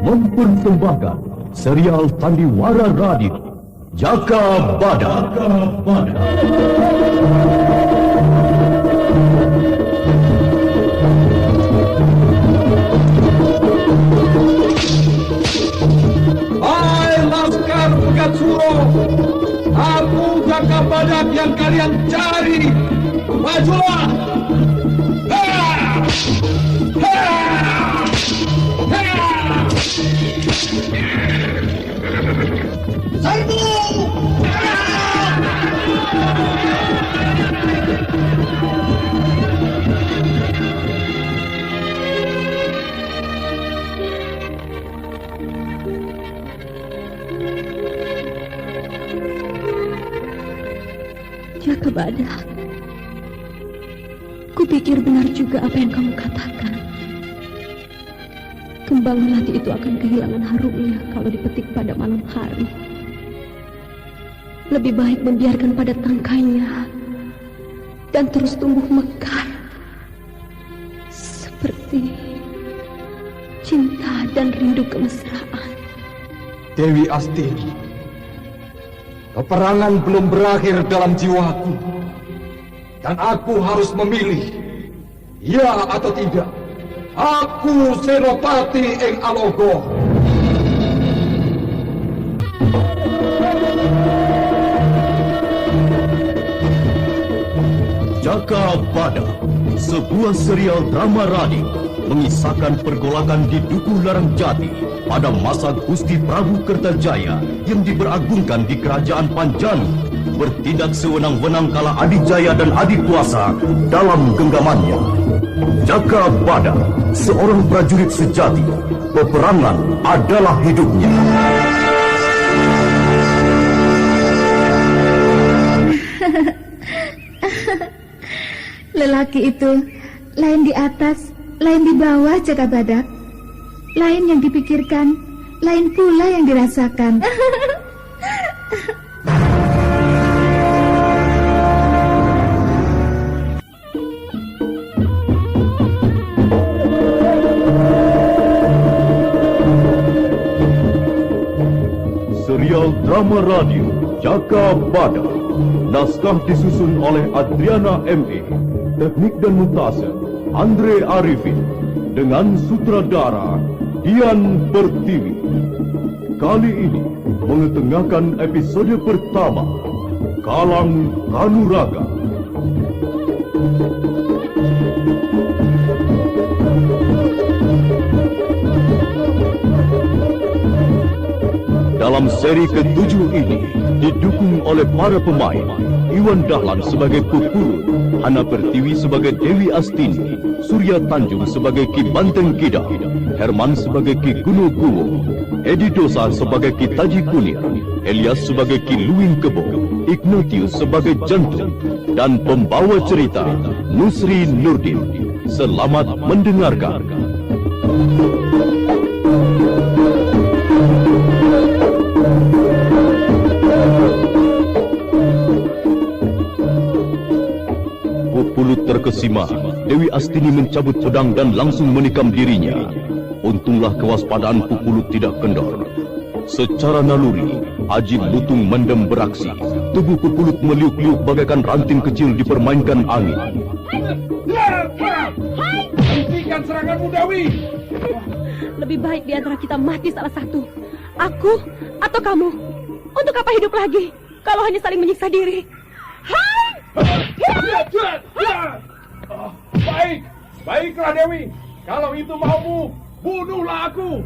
Mempersembahkan serial Sandiwara Radio Jaka Badak. Hai laskar Pegat Suro, aku Jaka Badak yang kalian cari. Majulah! Serbu! Jaka Badak, kupikir benar juga apa yang kamu katakan. Kembang melati itu akan kehilangan harumnya kalau dipetik pada malam hari. Lebih baik membiarkan pada tangkainya dan terus tumbuh mekar seperti cinta dan rindu kemesraan. Dewi Astini, peperangan belum berakhir dalam jiwaku, dan aku harus memilih, ya atau tidak. Aku Senopati ing Alogo. Jaka Badak, sebuah serial drama radio mengisahkan pergolakan di Dukuh Larang Jati pada masa Gusti Prabu Kertajaya yang diberagungkan di Kerajaan Panjani, bertindak sewenang-wenang kala Adijaya dan Adikuasa dalam genggamannya. Jaka Badak, seorang prajurit sejati, peperangan adalah hidupnya. Lelaki itu lain di atas, lain di bawah, Jaka Badak. Lain yang dipikirkan, lain pula yang dirasakan. Serial drama radio Jaka Badak, naskah disusun oleh Adriana M.E., teknik dan montase Andre Arifin, dengan sutradara Dian Pertiwi. Kali ini mengetengahkan episode pertama, Kalang Kanuraga. Dalam seri ke-7 ini didukung oleh para pemain: Iwan Dahlan sebagai Pupurun, Hana Pertiwi sebagai Dewi Astini, Surya Tanjung sebagai Ki Banteng Kida, Herman sebagai Ki Kuno Kuwo, Edi Dosa sebagai Ki Taji Kunir, Elias sebagai Ki Luwing Kebo, Ignatius sebagai Jantung, dan pembawa cerita Nusri Nurdin. Selamat mendengarkan. Pupulut terkesima, Dewi Astini mencabut pedang dan langsung menikam dirinya. Untunglah kewaspadaan Pupulut tidak kendor. Secara naluri, Aji Lutung Mendem beraksi. Tubuh Pupulut meliuk-liuk bagaikan ranting kecil dipermainkan angin. Hentikan seranganmu, Dewi! Lebih baik di antara kita mati salah satu. Aku atau kamu. Untuk apa hidup lagi kalau hanya saling menyiksa diri? Hai! Baiklah Dewi. Kalau itu maumu, bunuhlah aku.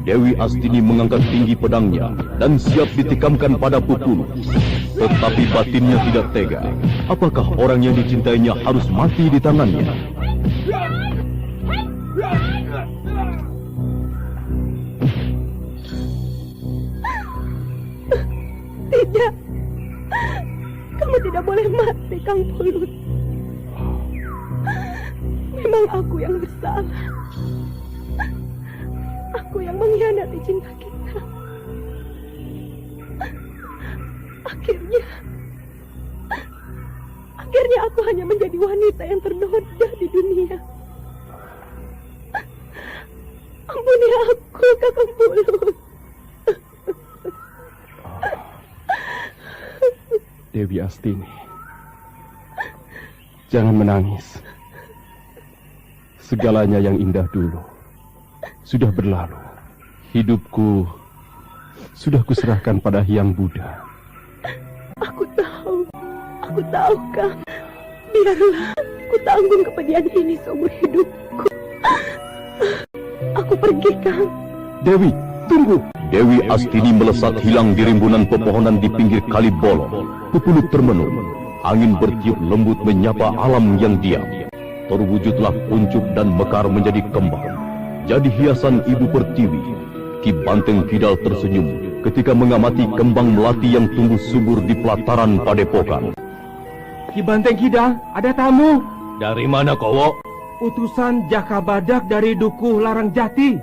Dewi Astini mengangkat tinggi pedangnya dan siap ditikamkan pada Pupulut. Tetapi batinnya tidak tega. Apakah orang yang dicintainya harus mati di tangannya? Tidak. Kamu tidak boleh mati, Kang Pulut. Memang aku yang bersalah. Aku yang mengkhianati cinta kita. Akhirnya aku hanya menjadi wanita yang ternoda di dunia. Ampuni aku, Kakang Pulut. Dewi Astini, jangan menangis. Segalanya yang indah dulu sudah berlalu. Hidupku sudah kuserahkan pada Hyang Buddha. Aku tahu, Kang. Biarlah aku tanggung kepedihan ini seumur hidupku. Aku pergi, Kang. Dewi, tunggu. Dewi Astini melesat hilang di rimbunan pepohonan di pinggir kali bolong. Pepulut termenung. Angin bertiup lembut menyapa alam yang diam. Terwujudlah kuncup dan mekar menjadi kembang. Jadi hiasan Ibu Pertiwi. Ki Banteng Kidal tersenyum ketika mengamati kembang melati yang tumbuh subur di pelataran padepokan. Ki Banteng Kidal, ada tamu. Dari mana, Kowo? Utusan Jaka Badak dari Dukuh Larang Jati.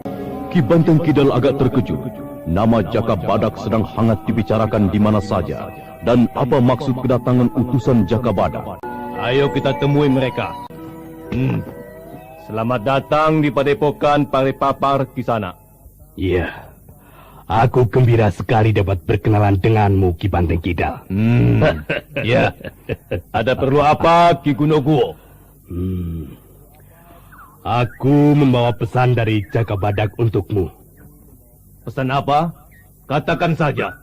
Ki Banteng Kidal agak terkejut. Nama Jaka Badak sedang hangat dibicarakan di mana saja. Dan apa maksud kedatangan utusan Jaka Badak? Ayo kita temui mereka. Selamat datang di Padepokan Parepapar Kisana. Iya, aku gembira sekali dapat berkenalan denganmu, Ki Banteng Kidal. Ya, ada perlu apa, Ki Gunoguwo? Aku membawa pesan dari Jaka Badak untukmu. Pesan apa? Katakan saja.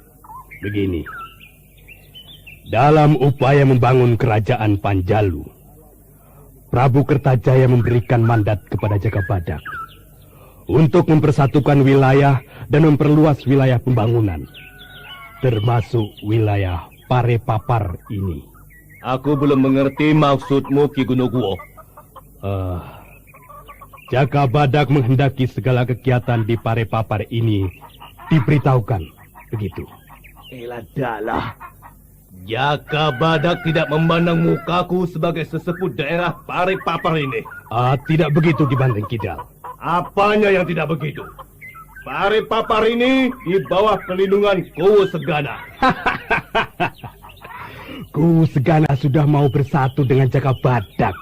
Begini, dalam upaya membangun kerajaan Panjalu, Prabu Kertajaya memberikan mandat kepada Jaka Badak untuk mempersatukan wilayah dan memperluas wilayah pembangunan, termasuk wilayah Parepapar ini. Aku belum mengerti maksudmu, Ki Gunoguwo. Jaka Badak menghendaki segala kegiatan di Parepapar ini diberitahukan, begitu. Eladalah, Jaka Badak tidak memandang mukaku sebagai sesepuh daerah Parepapar ini. Tidak begitu, Ki Banteng Kidal. Apanya yang tidak begitu? Parepapar ini di bawah perlindungan Kowo Segana. Kowo Segana sudah mau bersatu dengan Jaka Badak.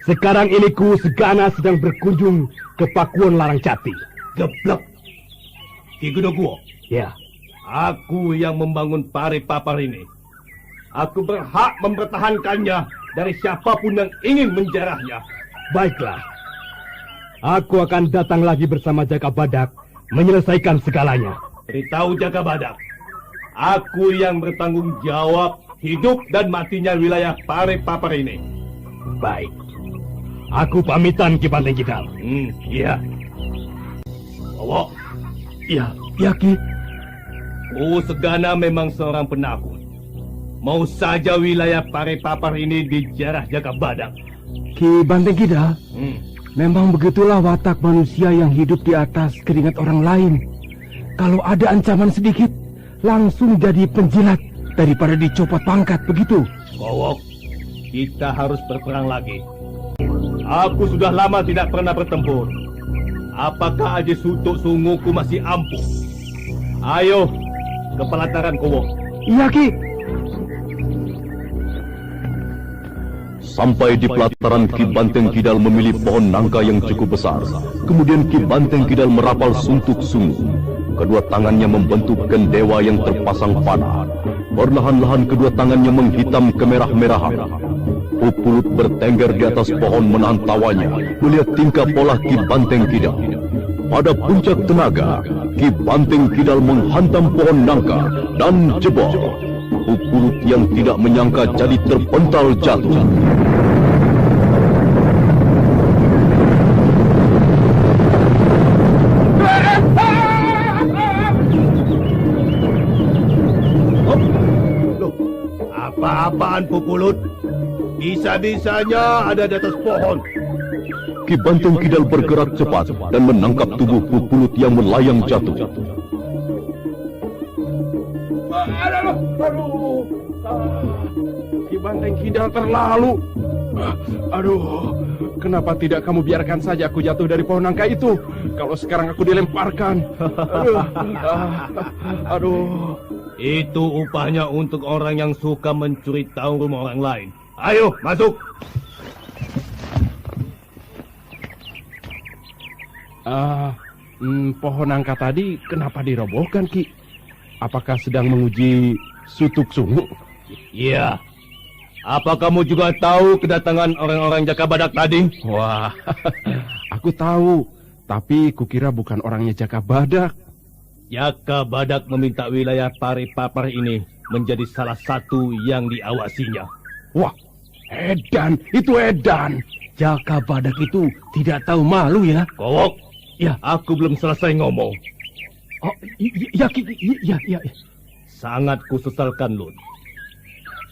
Sekarang ini Kowo Segana sedang berkunjung ke Pakuwon Larang Jati. Geblek. Ki Gunoguwo. Ya. Aku yang membangun Parepapar ini. Aku berhak mempertahankannya dari siapapun yang ingin menjarahnya. Baiklah. Aku akan datang lagi bersama Jaka Badak menyelesaikan segalanya. Beritahu Jaka Badak, aku yang bertanggung jawab hidup dan matinya wilayah Parepapar ini. Baik. Aku pamitan, Ki Banteng Kidal. Iya. Kowo. Iya, Ki. Kowo Segana memang seorang penakut. Mau saja wilayah Parepapar ini dijarah Jaka Badak. Ki Banteng Kidal, memang begitulah watak manusia yang hidup di atas keringat orang lain. Kalau ada ancaman sedikit, langsung jadi penjilat daripada dicopot pangkat, begitu. Kowo, kita harus berperang lagi. Aku sudah lama tidak pernah bertempur. Apakah Aji Sutuk Sunguku masih ampuh? Ayo, ke pelataran Kowo. Iya, Ki. Sampai di pelataran, Ki Banteng Kidal memilih pohon nangka yang cukup besar. Kemudian Ki Banteng Kidal merapal suntuk sungguh. Kedua tangannya membentuk gendewa yang terpasang panah. Perlahan-lahan kedua tangannya menghitam kemerah-merahan. Pupulut bertengger di atas pohon menahan tawanya melihat tingkah pola Ki Banteng Kidal. Pada puncak tenaga, Ki Banteng Kidal menghantam pohon nangka dan jebol. Pupulut yang tidak menyangka jadi terpental jatuh. Apa-apaan Pupulut? Bisa-bisanya ada di atas pohon. Ki Banteng Kidal bergerak cepat dan menangkap tubuh Pupulut yang melayang jatuh. Ki Banteng Kidal terlalu. Aduh, kenapa tidak kamu biarkan saja aku jatuh dari pohon nangka itu? Kalau sekarang aku dilemparkan. Itu upahnya untuk orang yang suka mencuri tahu rumah orang lain. Ayo, masuk. Pohon nangka tadi kenapa dirobohkan, Ki? Apakah sedang menguji sutuk sungu? Iya. Apa kamu juga tahu kedatangan orang-orang Jaka Badak tadi? Wah, aku tahu. Tapi kukira bukan orangnya Jaka Badak. Jaka Badak meminta wilayah Parepapar ini menjadi salah satu yang diawasinya. Wah, edan, itu edan. Jaka Badak itu tidak tahu malu ya. Kowok, ya aku belum selesai ngomong. Oh, ya, ya. Sangat kusesalkan, Lun.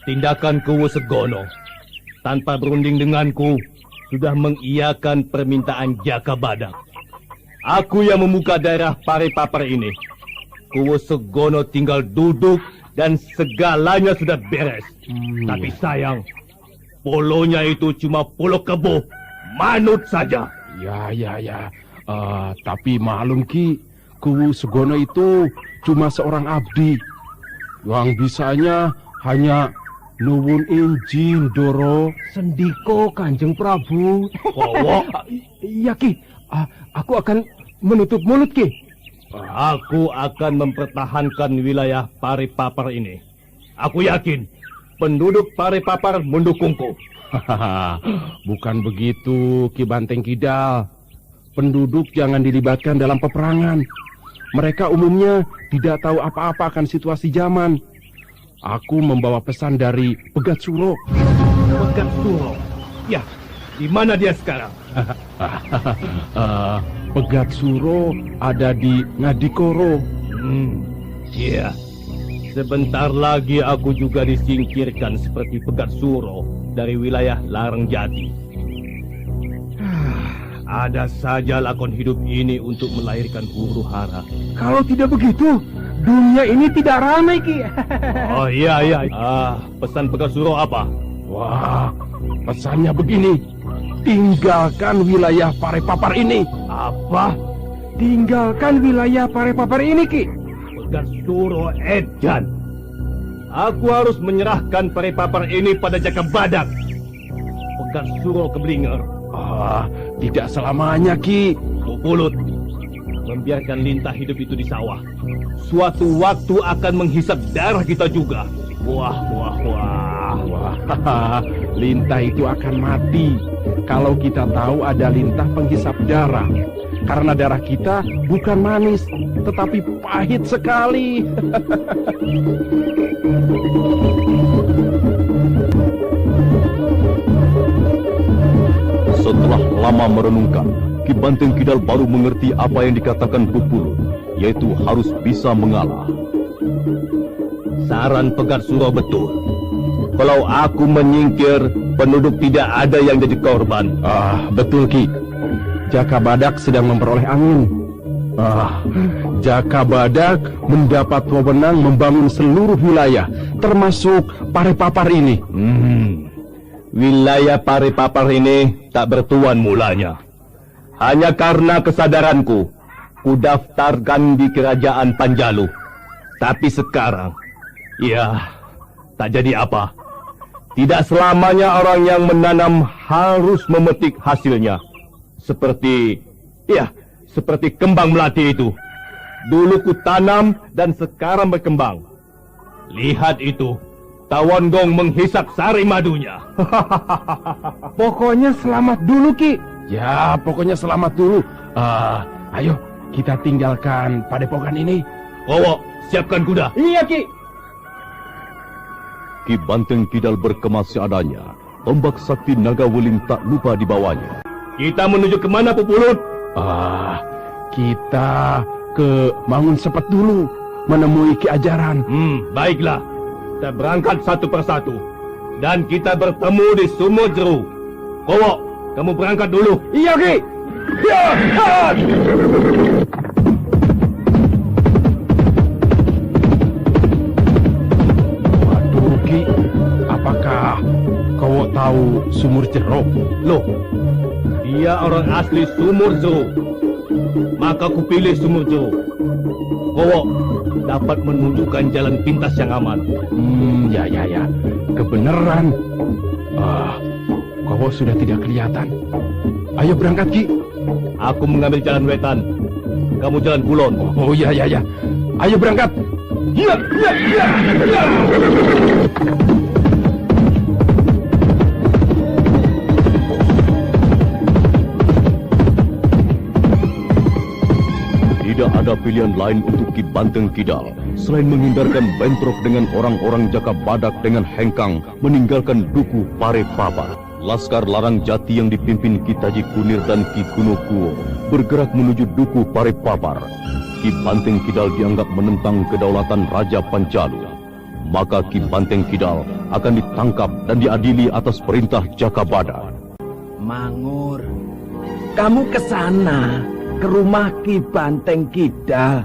Tindakan Kuwu Segono tanpa berunding denganku sudah mengiyakan permintaan Jaka Badak. Aku yang membuka daerah Parepapar ini. Kuwu Segono tinggal duduk dan segalanya sudah beres. Tapi sayang, polonya itu cuma polo kebo, manut saja. Ya. Tapi maklum, Ki, Kuwu Segono itu cuma seorang abdi. Yang bisanya hanya nuwun injin Doro. Sendiko Kanjeng Prabu. Kowok, Iya, Ki. Aku akan menutup mulut, Ki. aku akan mempertahankan wilayah Parepapar ini. Aku yakin penduduk Parepapar mendukungku. Bukan begitu, Ki Banteng Kidal. Penduduk jangan dilibatkan dalam peperangan. Mereka umumnya tidak tahu apa-apa akan situasi zaman. Aku membawa pesan dari Pegat Suro. Pegat Suro? Ya, di mana dia sekarang? Pegat Suro ada di Ngadikoro. Iya. Sebentar lagi aku juga disingkirkan seperti Pegat Suro dari wilayah Larangjati. Ada saja lakon hidup ini untuk melahirkan huru hara. Kalau tidak begitu, dunia ini tidak ramai, Ki. Oh iya. Pesan Pegat Suro apa? Wah, pesannya begini. Tinggalkan wilayah Parepapar ini. Apa? Tinggalkan wilayah Parepapar ini, Ki. Pegat Suro edan. Aku harus menyerahkan Parepapar ini pada Jaka Badak. Pegat Suro keblinger. Tidak selamanya, Ki. Pulut, membiarkan lintah hidup itu di sawah. Suatu waktu akan menghisap darah kita juga. Wah. Lintah itu akan mati kalau kita tahu ada lintah penghisap darah. Karena darah kita bukan manis, tetapi pahit sekali. Setelah lama merenungkan, Ki Banteng Kidal baru mengerti apa yang dikatakan Pupulun, yaitu harus bisa mengalah. Saran Pegat Suro betul. Kalau aku menyingkir, penduduk tidak ada yang jadi korban. Betul, Ki. Jaka Badak sedang memperoleh angin. Jaka Badak mendapat wewenang membangun seluruh wilayah, termasuk Parepapar ini. Wilayah Parepapar ini tak bertuan mulanya. Hanya karena kesadaranku, ku daftarkan di kerajaan Panjalu. Tapi sekarang, ya, tak jadi apa. Tidak selamanya orang yang menanam harus memetik hasilnya. Seperti kembang melati itu. Dulu ku tanam dan sekarang berkembang. Lihat itu. Tawon Gong menghisap sari madunya. Pokoknya selamat dulu, Ki. Ya, pokoknya selamat dulu. Ayo, kita tinggalkan padepokan ini. Kowok, siapkan kuda. Iya, Ki. Ki Banteng Kidal berkemas seadanya. Tombak sakti naga wuling tak lupa dibawanya. Kita menuju kemana, Pupulut? Kita ke Mangun Sepet dulu, menemui Ki Ajaran. Baiklah. Kita berangkat satu persatu. Dan kita bertemu di Sumur Jeru. Kowok, kamu berangkat dulu. Iya, Ki. Waduh, Ki. Apakah kau tahu Sumur Jeru? Loh, dia orang asli Sumur Jeru. Maka kupilih Sumur Jeru. Kowok dapat menunjukkan jalan pintas yang aman. Ya. Kebenaran. kok sudah tidak kelihatan? Ayo berangkat, Ki. Aku mengambil jalan wetan. Kamu jalan kulon. Oh iya. Ayo berangkat. Ya. Tidak ada pilihan lain untuk Ki Banteng Kidal selain menghindarkan bentrok dengan orang-orang Jaka Badak dengan hengkang meninggalkan Duku Parepapa. Laskar Larang Jati yang dipimpin Ki Taji Kunir dan Ki Gunokuwo bergerak menuju Duku Parepapar. Ki Banteng Kidal dianggap menentang kedaulatan Raja Panjalu. Maka Ki Banteng Kidal akan ditangkap dan diadili atas perintah Jaka Badak. Mangur, kamu ke sana, ke rumah Ki Banteng Kidal,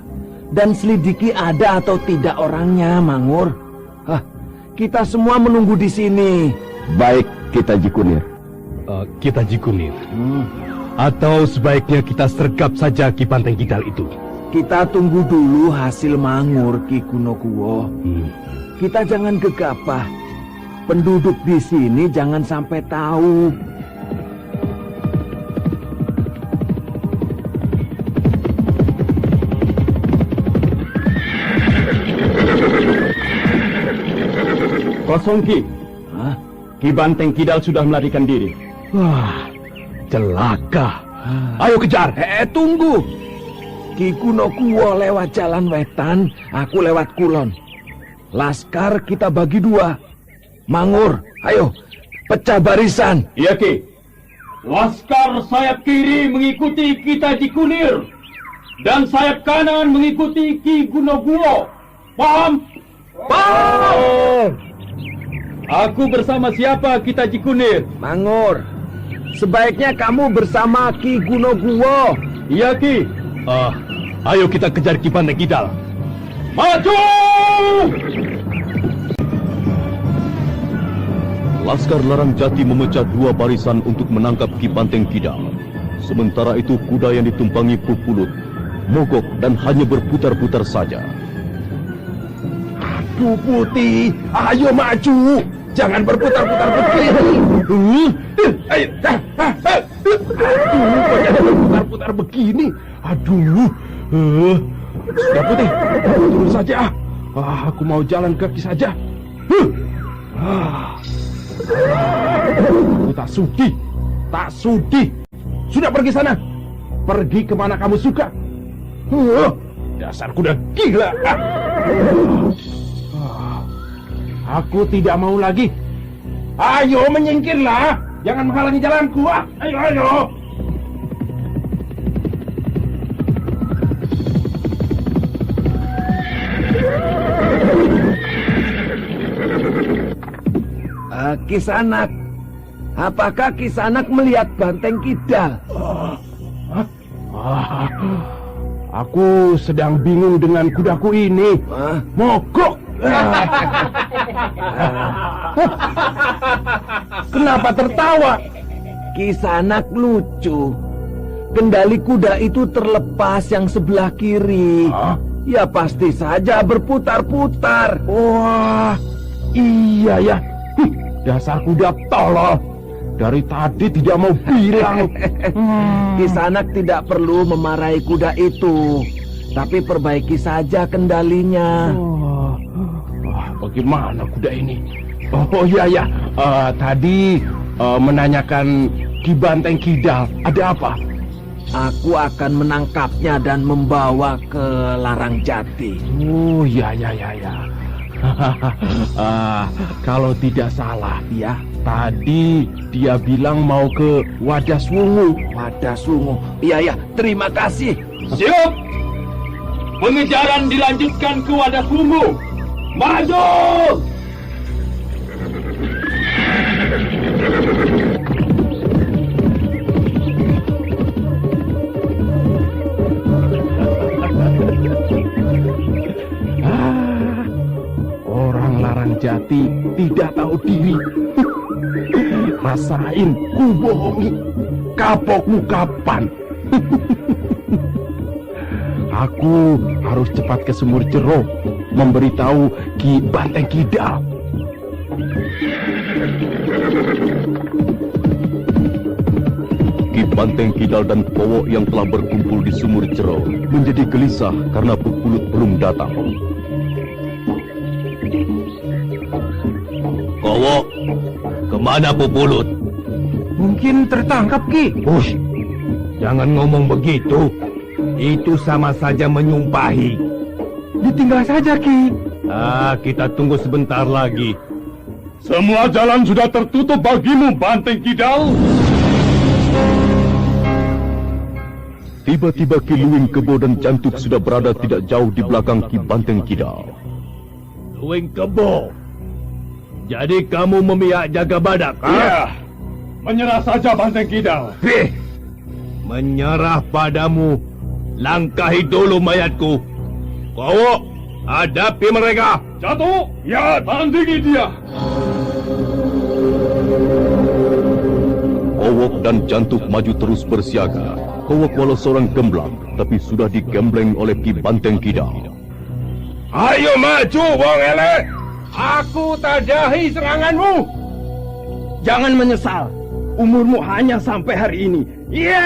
dan selidiki ada atau tidak orangnya, Mangur. Kita semua menunggu di sini. Baik, kita Jikunir. Kita Jikunir. Atau sebaiknya kita sergap saja Ki Banteng Kidal itu. Kita tunggu dulu hasil Mangur, Ki Gunokuwo. Kita jangan gegabah. Penduduk di sini jangan sampai tahu. Kosong, Ki. Ki Banteng Kidal sudah melarikan diri. Wah, celaka. Ayo kejar. Tunggu. Ki Gunokuwo lewat jalan wetan, aku lewat kulon. Laskar kita bagi dua. Mangur, ayo, pecah barisan. Iya, Ki. Laskar sayap kiri mengikuti Ki Taji Kunir dan sayap kanan mengikuti Ki Gunokuwo. Paham? Paham. Aku bersama siapa, Ki Taji Kunir? Mangur, sebaiknya kamu bersama Ki Gunokuwo. Iya, Ki. Ayo kita kejar Ki Banteng Kidal. Maju! Laskar Larang Jati memecah dua barisan untuk menangkap Ki Banteng Kidal. Sementara itu kuda yang ditumpangi Pupulut mogok dan hanya berputar-putar saja. Aduh Putih, ayo maju. Jangan berputar-putar begini. Ayo. Aduh, kok jadi berputar-putar begini? Aduh. Sudah Putih, turun saja. Aku mau jalan kaki saja. Aku tak sudi. Sudah pergi sana. Pergi kemana kamu suka. Dasar kuda gila. Aku tidak mau lagi. Ayo menyingkirlah. Jangan menghalangi jalanku. Ayo. Kisanak, apakah Kisanak melihat Banteng Kidal? Aku sedang bingung dengan kudaku ini. Mogok. Kenapa tertawa? Kisanak lucu. Kendali kuda itu terlepas yang sebelah kiri. Ya pasti saja berputar-putar. Wah, iya ya. Dasar kuda tolol. Dari tadi tidak mau bilang. Kisanak tidak perlu memarahi kuda itu, tapi perbaiki saja kendalinya. Bagaimana kuda ini? Oh iya. Tadi menanyakan Ki Banteng Kidal. Ada apa? Aku akan menangkapnya dan membawa ke Larang Jati. Oh iya. Kalau tidak salah ya, tadi dia bilang mau ke Wadaswungu. Iya, terima kasih. Siap. Pengejaran dilanjutkan ke Wadaswungu. Maju! Orang Larang Jati tidak tahu diri. Rasain ku bohongi. Kapokmu kapan? Aku harus cepat ke Sumur Jero memberitahu Ki Banteng Kidal. Banteng Kidal dan Kowok yang telah berkumpul di sumur Jero menjadi gelisah karena Pupulut belum datang. Kowok, kemana Pupulut? Mungkin tertangkap, Ki. Hush, jangan ngomong begitu. Itu sama saja menyumpahi. Ditinggal saja, Ki. Kita tunggu sebentar lagi. Semua jalan sudah tertutup bagimu, Banteng Kidal. Tiba-tiba Ki Luwing Kebo dan Jantuk sudah berada tidak jauh di belakang Ki Banteng Kidal. Luwing Kebo, jadi kamu memihak Jaga Badak? Iya. Menyerah saja, Banteng Kidal. Menyerah padamu. Langkahi dulu mayatku. Kowok, hadapi mereka. Jatuh. Ya, tandingi dia. Kowok dan Jantuk maju terus bersiaga. Kowok walau seorang gemblang, tapi sudah digembleng oleh Ki Banteng Kidal. Ayo maju, Wong Ele. Aku tadahi seranganmu. Jangan menyesal. Umurmu hanya sampai hari ini. Ya!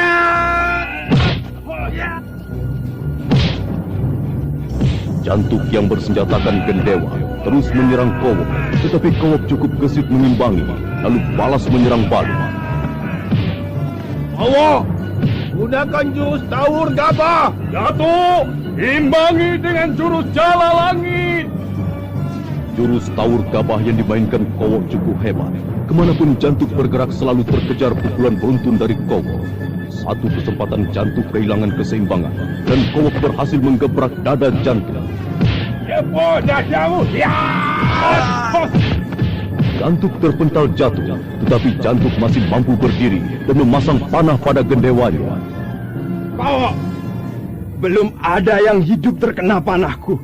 Jantuk yang bersenjatakan gendewa terus menyerang Kowok, tetapi Kowok cukup gesit mengimbangi, lalu balas menyerang balik. Kowok, gunakan jurus Tawur Gabah. Jatuh, imbangi dengan jurus Jala Langit. Jurus Tawur Gabah yang dimainkan Kowok cukup hebat. Kemanapun Jantuk bergerak selalu terkejar pukulan beruntun dari Kowok. Satu kesempatan Jantuk kehilangan keseimbangan dan Kowok berhasil menggebrak dada Jantuk. Cepo dadamu. Ya! Jantuk terpental jatuh, tetapi Jantuk masih mampu berdiri dan memasang panah pada gendewanya. Kowok, belum ada yang hidup terkena panahku.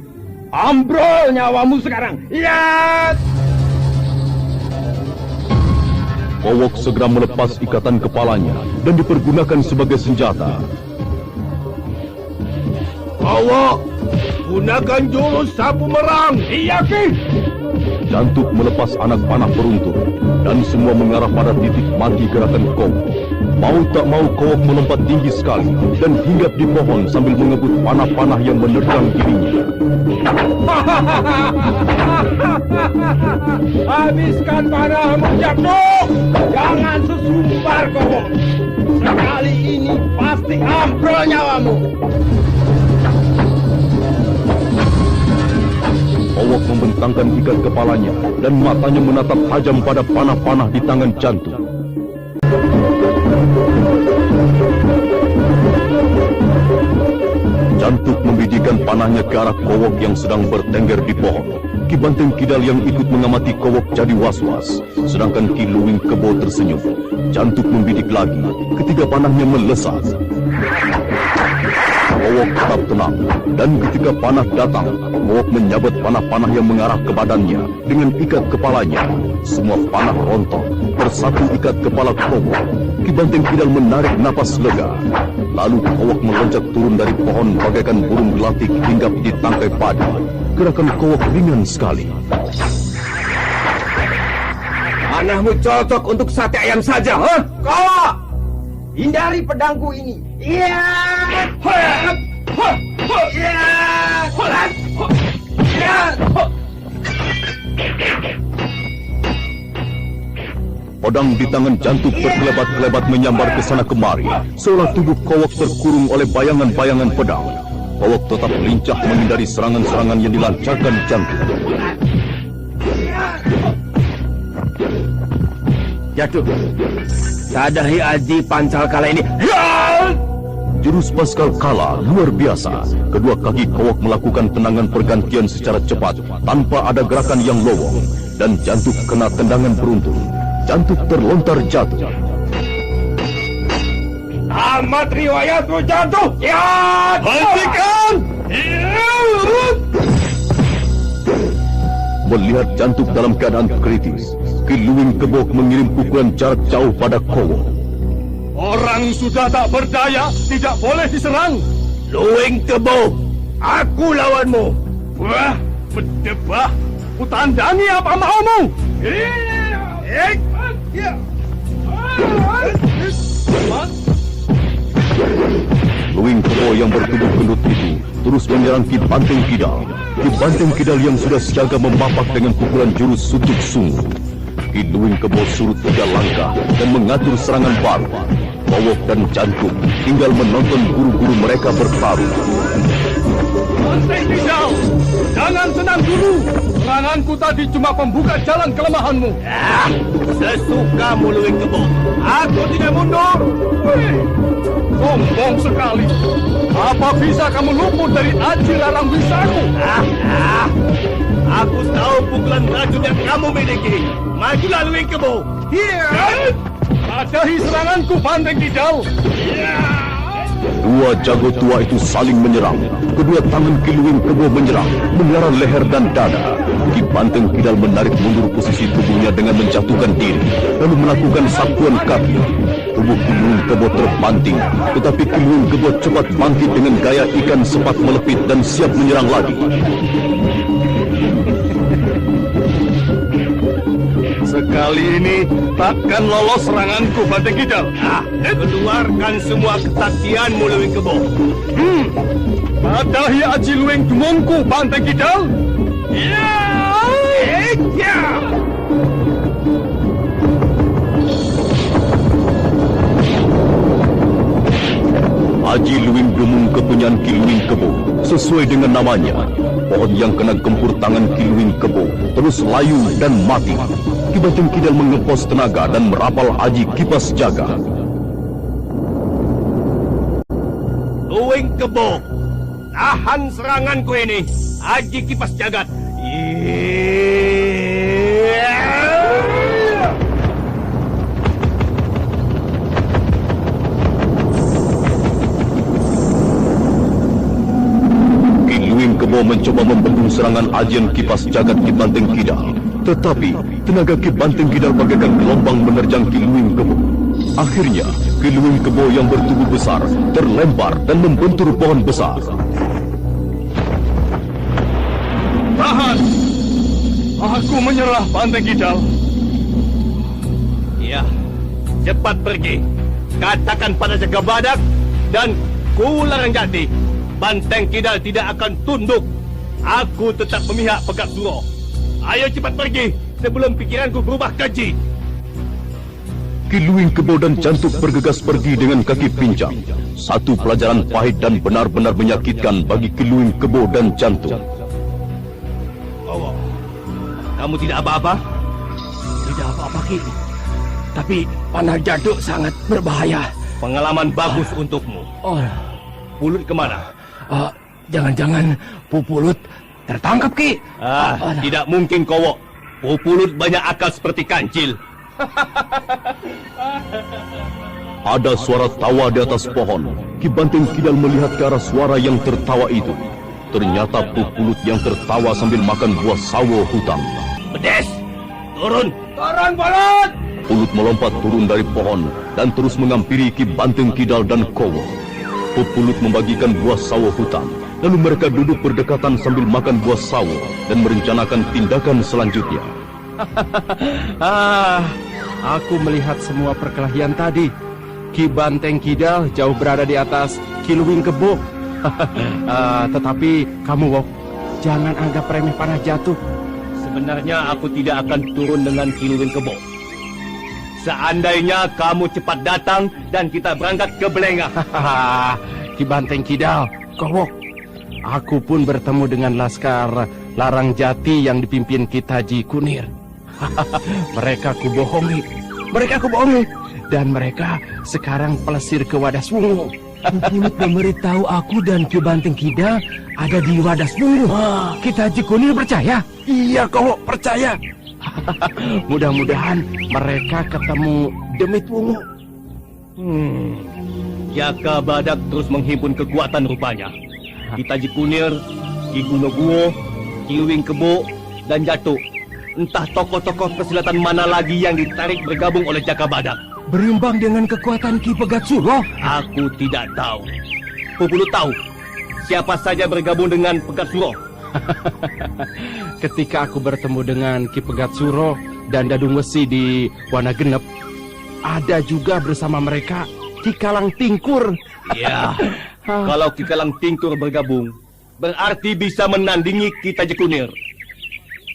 Ambrol nyawamu sekarang. Ya! Kowok segera melepas ikatan kepalanya dan dipergunakan sebagai senjata. Kowok, gunakan jurus Sapu Merang. Iya, Ki. Jantuk melepas anak panah beruntun dan semua mengarah pada titik mati gerakan Kowok. Mau tak mau Kowok melompat tinggi sekali dan hinggap di pohon sambil mengebut panah-panah yang menerjang dirinya. Habiskan panahmu, Jantuk. Jangan sesumbar, Kowok. Sekali ini pasti ambrol nyawamu. Kowok membentangkan ikat kepalanya dan matanya menatap tajam pada panah-panah di tangan Jantuk. Jantuk membidikan panahnya ke arah Kowok yang sedang bertengger di pohon. Ki Banteng Kidal yang ikut mengamati Kowok jadi was-was, sedangkan Ki Luwing Kebo tersenyum. Jantuk membidik lagi, ketika panahnya melesat. Kowok tetap tenang, dan ketika panah datang, Kowok menyabet panah-panah yang mengarah ke badannya dengan ikat kepalanya. Semua panah rontok, bersatu ikat kepala Kowok. Ki Banteng Kidal menarik napas lega. Lalu Kowok meloncat turun dari pohon bagaikan burung gelatik hinggap di tangkai padi. Gerakan Kowok ringan sekali. Panahmu cocok untuk sate ayam saja, ha? Kowok! Hindari pedangku ini. Iya! Pedang di tangan Jantuk berkelebat-kelebat menyambar ke sana kemari, seolah tubuh Kowok terkurung oleh bayangan-bayangan pedang. Kowok tetap lincah menghindari serangan-serangan yang dilancarkan Jantuk. Jatuh. Tadahi Aji Pancal Kala ini. Jurus Paskal Kala luar biasa. Kedua kaki Kowok melakukan tendangan pergantian secara cepat tanpa ada gerakan yang lowong, dan Jantuk kena tendangan beruntun. Jantuk terlontar jatuh. Tamat riwayatmu, Jantuk. Ya! Hentikan! Melihat Jantuk dalam keadaan kritis, Ki Luwing Kebo mengirim pukulan jarak jauh pada Kowok. Orang sudah tak berdaya, tidak boleh diserang. Luwing Kebo, aku lawanmu. Wah, berdebah. Kutandangi apa maumu. yang bertubuh gendut itu terus menyerang Ki Banteng Kidal. Ki Banteng Kidal yang sudah siaga memapak dengan pukulan jurus Sutuk Sungu. Ki Luwing Kebo surut 3 langkah dan mengatur serangan baru. Bowok dan Jantung tinggal menonton guru-guru mereka bertarung. Banteng Kidal, jangan senang dulu. Seranganku tadi cuma pembuka jalan kelemahanmu. Sesukamu, Luwing Kebo. Aku tidak mundur. Sombong sekali. Apa bisa kamu luput dari aji larang bisaku? Aku tahu pukulan racun yang kamu miliki. Majulah, Luwing Kebo. Padahi seranganku, Banteng Kidal. Dua jago tua itu saling menyerang. Kedua tangan Ki Luwing Kebo menyerang, mengarah leher dan dada. Ki Banteng Kidal menarik mundur posisi tubuhnya dengan menjatuhkan diri, lalu melakukan sapuan kaki. Tubuh Ki Luwing Kebo terbanting, tetapi Ki Luwing Kebo cepat bangkit dengan gaya ikan sepat melepit dan siap menyerang lagi. Sekali ini takkan lolos seranganku, Banteng Kidal. Keluarkan semua kesaktianmu, Luwing Kebo. Padahi aji Luwing Dumongku, Banteng Kidal. Aji Luwing Dumung kepunyaan Ki Luwing Kebo. Sesuai dengan namanya, pohon yang kena gempur tangan Ki Luwing Kebo terus layu dan mati. Ki Banteng Kidal mengepos tenaga dan merapal aji kipas jaga. Luwing Kebo, tahan seranganku ini, aji kipas jagat. Ki Luwing Kebo mencoba membendung serangan ajian kipas jagat Ki Banteng Kidal. Tetapi tenaga Ki Banteng Kidal bagaikan gelombang menerjang Ki Luwing Kebo. Akhirnya Ki Luwing Kebo yang bertubuh besar terlempar dan membentur pohon besar. Tahan! Aku menyerah, Banteng Kidal. Ya, cepat pergi. Katakan pada Jaga Badak dan Ku Larang Jati, Banteng Kidal tidak akan tunduk. Aku tetap memihak Pegat Suro. Ayo cepat pergi sebelum pikiranku berubah keji. Ki Luwing Kebo dan Jantung bergegas pergi dengan kaki pincang. Satu pelajaran pahit dan benar-benar menyakitkan bagi Ki Luwing Kebo dan Jantung. Oh, kamu tidak apa-apa? Tidak apa-apa, Ki. Tapi panah jaduk sangat berbahaya. Pengalaman bagus untukmu. Pulut kemana? Jangan-jangan Pupulut tertangkap, Ki. Tidak mungkin, Kowok. Pupulut banyak akal seperti kancil. Ada suara tawa di atas pohon. Ki Banteng Kidal melihat ke arah suara yang tertawa itu. Ternyata Pupulut yang tertawa sambil makan buah sawo hutan. Bedes! Turun! Turun, Pulut! Pulut melompat turun dari pohon dan terus mengampiri Ki Banteng Kidal dan Kowok. Pupulut membagikan buah sawo hutan. Lalu mereka duduk berdekatan sambil makan buah sawo dan merencanakan tindakan selanjutnya. Aku melihat semua perkelahian tadi. Ki Banteng Kidal jauh berada di atas Ki Luwing Kebo. Tetapi kamu, Wok, jangan anggap remeh panah jatuh. Sebenarnya aku tidak akan turun dengan Ki Luwing Kebo. Seandainya kamu cepat datang dan kita berangkat ke Belengah. Ki Banteng Kidal, Kowok, aku pun bertemu dengan laskar Larang Jati yang dipimpin Ki Taji Kunir. Mereka kubohongi. Dan mereka sekarang pelesir ke Wadas Wungu. Pupulut memberitahu aku dan Ki Banteng Kidal ada di Wadas Wungu. Ki Taji Kunir percaya? Iya, Kowok, percaya. Mudah-mudahan mereka ketemu Demit Wungu. Jaka Badak terus menghimpun kekuatan rupanya. Ki Taji Kunir, Ki Gunoguwo, Ki Luwing Kebo, dan Jatuh. Entah tokoh-tokoh kesilatan mana lagi yang ditarik bergabung oleh Jaka Badak. Berimbang dengan kekuatan Ki Pegat Suro? Aku tidak tahu. Pupulut tahu siapa saja bergabung dengan Pegat Suro. Ketika aku bertemu dengan Ki Pegat Suro dan Dadung Wesi di Wana Genep, ada juga bersama mereka Ki Kalang Tingkur. Ya, Kalau Ki Kalang Tingkur bergabung, berarti bisa menandingi Ki Taji Kunir.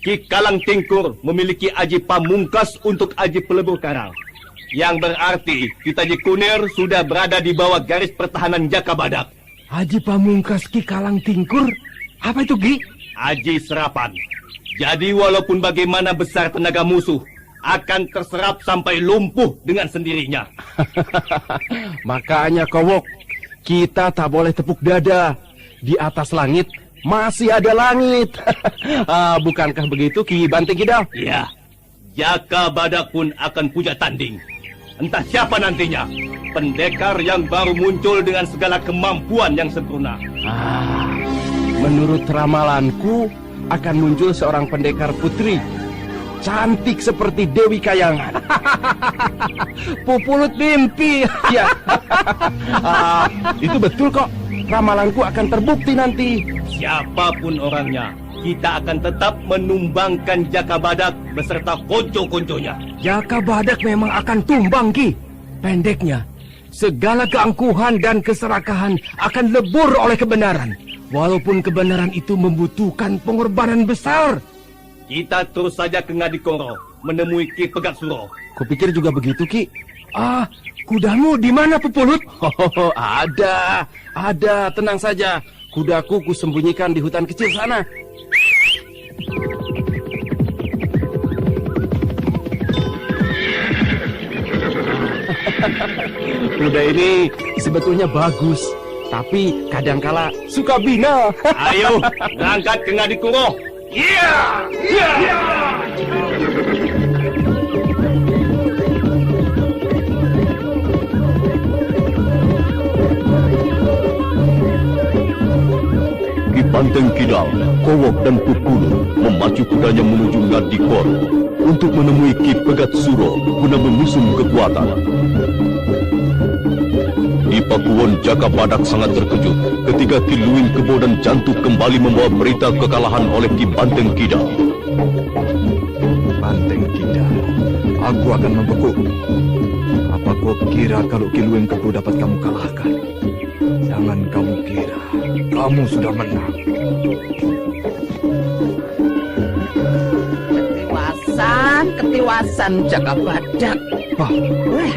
Ki Kalang Tingkur memiliki aji pamungkas untuk aji pelebur karang. Yang berarti Ki Taji Kunir sudah berada di bawah garis pertahanan Jaka Badak. Aji pamungkas Ki Kalang Tingkur? Apa itu, Ki? Aji serapan. Jadi walaupun bagaimana besar tenaga musuh, akan terserap sampai lumpuh dengan sendirinya. Makanya, Kowok, kita tak boleh tepuk dada. Di atas langit masih ada langit. Bukankah begitu, Ki Banteng Kidal? Ya, Jaka Badak pun akan punya tanding. Entah siapa nantinya, pendekar yang baru muncul dengan segala kemampuan yang sempurna. Menurut ramalanku, akan muncul seorang pendekar putri. Cantik seperti Dewi Kayangan. Pupulut mimpi. Ya. Itu betul kok. Ramalanku akan terbukti nanti. Siapapun orangnya, kita akan tetap menumbangkan Jaka Badak beserta konco-konconya. Jaka Badak memang akan tumbang, Ki. Pendeknya, segala keangkuhan dan keserakahan akan lebur oleh kebenaran. Walaupun kebenaran itu membutuhkan pengorbanan besar. Kita terus saja ke Ngadikoro menemui Ki Pegat Suro. Kupikir juga begitu, Ki. Kudamu di mana, Pupulut? Ada. Tenang saja. Kudaku kusembunyikan di hutan kecil sana. Kuda ini sebetulnya bagus, tapi kadangkala suka bina. Ayo, berangkat ke Ngadikoro. Iya! Ki Banteng Kidal, Kowok dan Pupulu memacu kudanya menuju Ngadikoro untuk menemui Ki Pegat Suro guna menyusun kekuatan. Di Pakuwon, Jaka Badak sangat terkejut ketika Ki Luwing Kebo dan Jantuk kembali membawa berita kekalahan oleh Ki Banteng Kidal. Banteng Kidal, aku akan membekuk. Apa kau kira kalau Ki Luwing Kebo dapat kamu kalahkan? Jangan kamu kira kamu sudah menang. Ketiwasan Jaka Badak.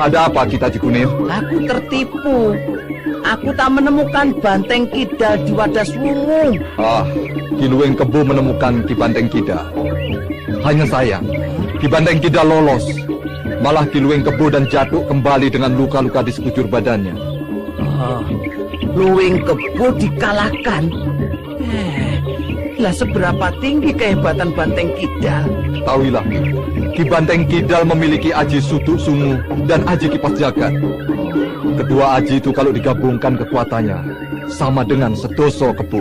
Ada apa kita Cikunir? Aku tertipu. Aku tak menemukan Banteng Kidal di Wadas Wungu. Ki Luwing Kebo menemukan Ki Banteng Kidal. Hanya sayang, Ki Banteng Kidal lolos. Malah Ki Luwing Kebo dan Jatuk kembali dengan luka-luka di sekujur badannya. Luwing Kebo dikalahkan. Lah seberapa tinggi kehebatan Banteng Kidal? Ketahuilah, Ki Banteng Kidal memiliki aji Sutuk Sungu dan aji Kipas Jagat. Kedua aji itu kalau digabungkan kekuatannya sama dengan Sedoso Kebo.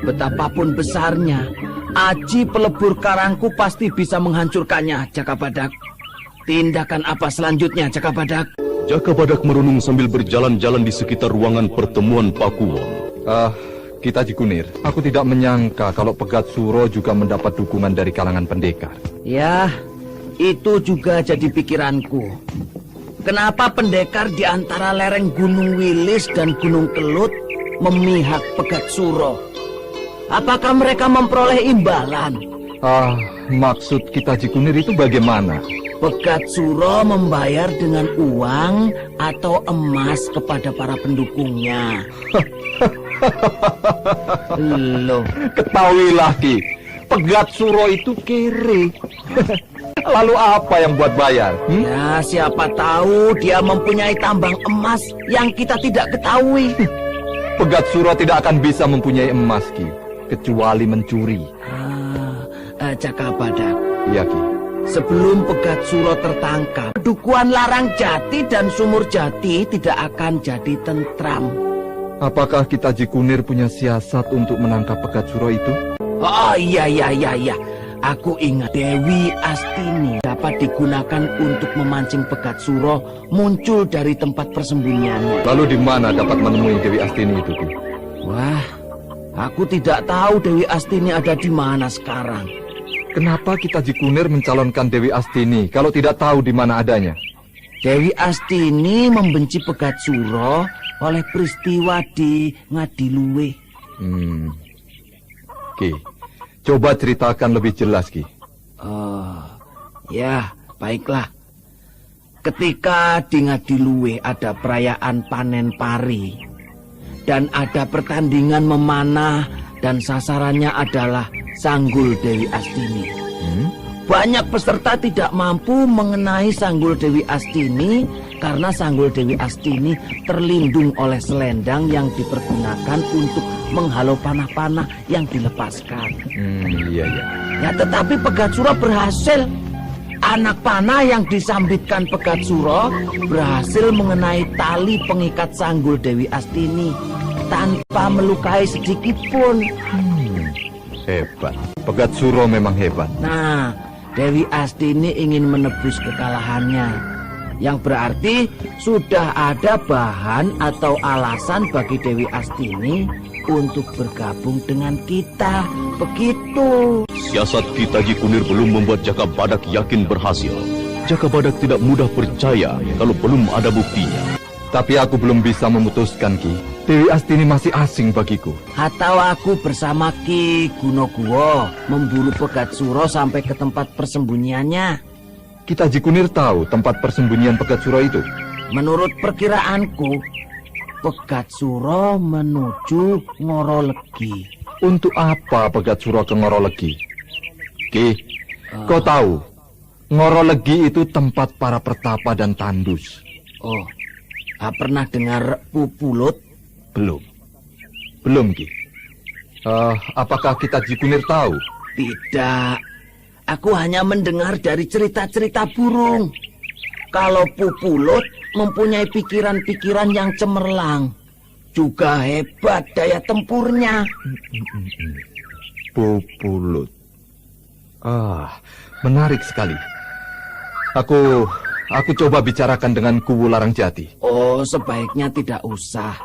Betapapun besarnya, aji pelebur karangku pasti bisa menghancurkannya, Jaka Badak. Tindakan apa selanjutnya, Jaka Badak? Jaka Badak merenung sambil berjalan-jalan di sekitar ruangan pertemuan Pakuwon. Kita Cikunir, aku tidak menyangka kalau Pegat Suro juga mendapat dukungan dari kalangan pendekar. Ya, itu juga jadi pikiranku. Kenapa pendekar di antara lereng Gunung Wilis dan Gunung Kelut memihak Pegat Suro? Apakah mereka memperoleh imbalan? Maksud kita Cikunir itu bagaimana? Pegat Suro membayar dengan uang atau emas kepada para pendukungnya. Loh, ketahuilah Ki, Pegat Suro itu kere. Lalu apa yang buat bayar? Ya, siapa tahu dia mempunyai tambang emas yang kita tidak ketahui. Pegat Suro tidak akan bisa mempunyai emas, Ki, kecuali mencuri. Jaka Badak. Iya, Ki. Sebelum Pegat Suro tertangkap, Dukuhan Larang Jati dan Sumur Jati tidak akan jadi tentram. Apakah kita Cikunir punya siasat untuk menangkap Pegat Suro itu? Iya. Aku ingat Dewi Astini dapat digunakan untuk memancing Pegat Suro muncul dari tempat persembunyiannya. Lalu di mana dapat menemui Dewi Astini itu, Ki? Wah, aku tidak tahu Dewi Astini ada di mana sekarang. Kenapa kita Cikunir mencalonkan Dewi Astini kalau tidak tahu di mana adanya? Dewi Astini membenci Pegat Suro oleh peristiwa di Ngadiluwe. Ki, coba ceritakan lebih jelas, Ki. Oh, ya, baiklah. Ketika di Ngadiluwe ada perayaan panen pari dan ada pertandingan memanah dan sasarannya adalah Sanggul Dewi Astini. Banyak peserta tidak mampu mengenai Sanggul Dewi Astini karena Sanggul Dewi Astini terlindung oleh selendang yang dipergunakan untuk menghalau panah-panah yang dilepaskan. Iya. Ya, tetapi Pegatsuro berhasil. Anak panah yang disambitkan Pegatsuro berhasil mengenai tali pengikat Sanggul Dewi Astini tanpa melukai sedikit pun. Hebat. Pegatsuro memang hebat. Nah, Dewi Astini ingin menebus kekalahannya, yang berarti sudah ada bahan atau alasan bagi Dewi Astini untuk bergabung dengan kita. Begitu. Siasat kita Ji Kunir belum membuat Jaka Badak yakin berhasil. Jaka Badak tidak mudah percaya kalau belum ada buktinya. Tapi aku belum bisa memutuskan, Ki. Dewi Astini masih asing bagiku. Atau aku bersama Ki Gunoguwo memburu Pegatsuro sampai ke tempat persembunyiannya. Kita Ji Kunir tahu tempat persembunyian Pegatsuro itu. Menurut perkiraanku, Pegatsuro menuju Ngorolegi. Untuk apa Pegatsuro ke Ngorolegi? Ki, kau tahu, Ngorolegi itu tempat para pertapa dan tandus. Oh, pernah dengar Pupulut? Belum, Ki. Apakah kita Ji Kunir tahu? Tidak, aku hanya mendengar dari cerita-cerita burung. Kalau Pupulut mempunyai pikiran-pikiran yang cemerlang, juga hebat daya tempurnya. Pupulut. Menarik sekali. Aku coba bicarakan dengan Kuwu Larangjati. Oh, sebaiknya tidak usah.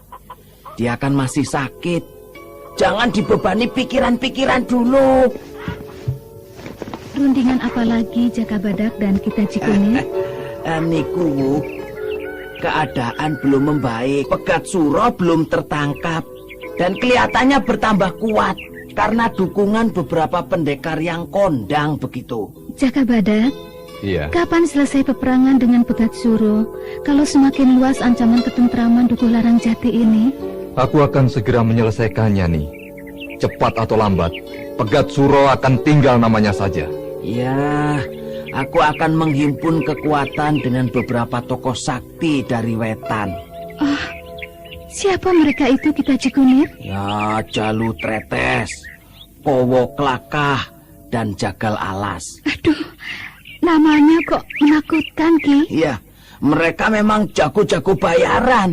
Dia kan masih sakit. Jangan dibebani pikiran-pikiran dulu. Rundingan apa lagi Jaka Badak dan kita Ji Kunir? Kuwu, keadaan belum membaik. Pegatsuro belum tertangkap dan kelihatannya bertambah kuat karena dukungan beberapa pendekar yang kondang begitu. Jaka Badak, Iya. kapan selesai peperangan dengan Pegatsuro? Kalau semakin luas ancaman ketentraman Dukuh Larangjati ini? Aku akan segera menyelesaikannya nih. Cepat atau lambat, Pegatsuro akan tinggal namanya saja. Ya, aku akan menghimpun kekuatan dengan beberapa tokoh sakti dari Wetan. Siapa mereka itu kita Ji Kunir? Ya, Jalu Tretes, Kowo Klakah, dan Jagal Alas. Aduh, namanya kok menakutkan, Ki? Iya, mereka memang jago-jago bayaran.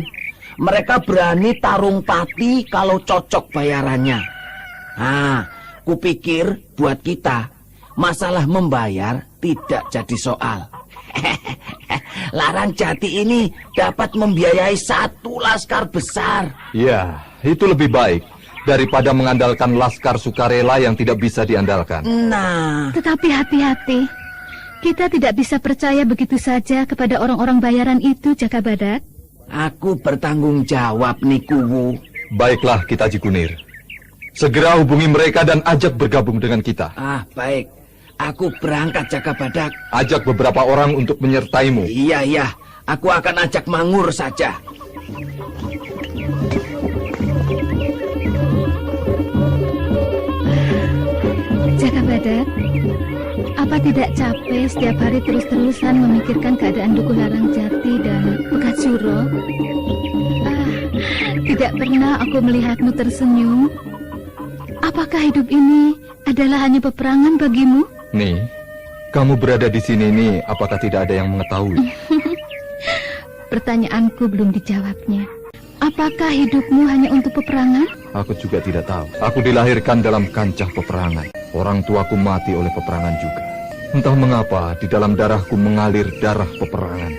Mereka berani tarung pati kalau cocok bayarannya. Kupikir buat kita, masalah membayar tidak jadi soal. Larangjati ini dapat membiayai satu laskar besar. Ya, itu lebih baik daripada mengandalkan laskar sukarela yang tidak bisa diandalkan. Nah, Tetapi hati-hati. Kita tidak bisa percaya begitu saja kepada orang-orang bayaran itu, Jaka Badak. aku bertanggung jawab nih Kuwu. Baiklah kita Ji Kunir. Segera hubungi mereka dan ajak bergabung dengan kita. Baik. Aku berangkat Jaka Badak. Ajak beberapa orang untuk menyertaimu. Iya. Aku akan ajak Mangur saja. Jaka Badak, apa tidak capek setiap hari terus-terusan memikirkan keadaan Dukuh Larangjati dan Pegatsuro? Tidak pernah aku melihatmu tersenyum. Apakah hidup ini adalah hanya peperangan bagimu? Nih, kamu berada di sini nih, apakah tidak ada yang mengetahui? Pertanyaanku belum dijawabnya. Apakah hidupmu hanya untuk peperangan? Aku juga tidak tahu. Aku dilahirkan dalam kancah peperangan. Orang tuaku mati oleh peperangan juga. Entah mengapa di dalam darahku mengalir darah peperangan.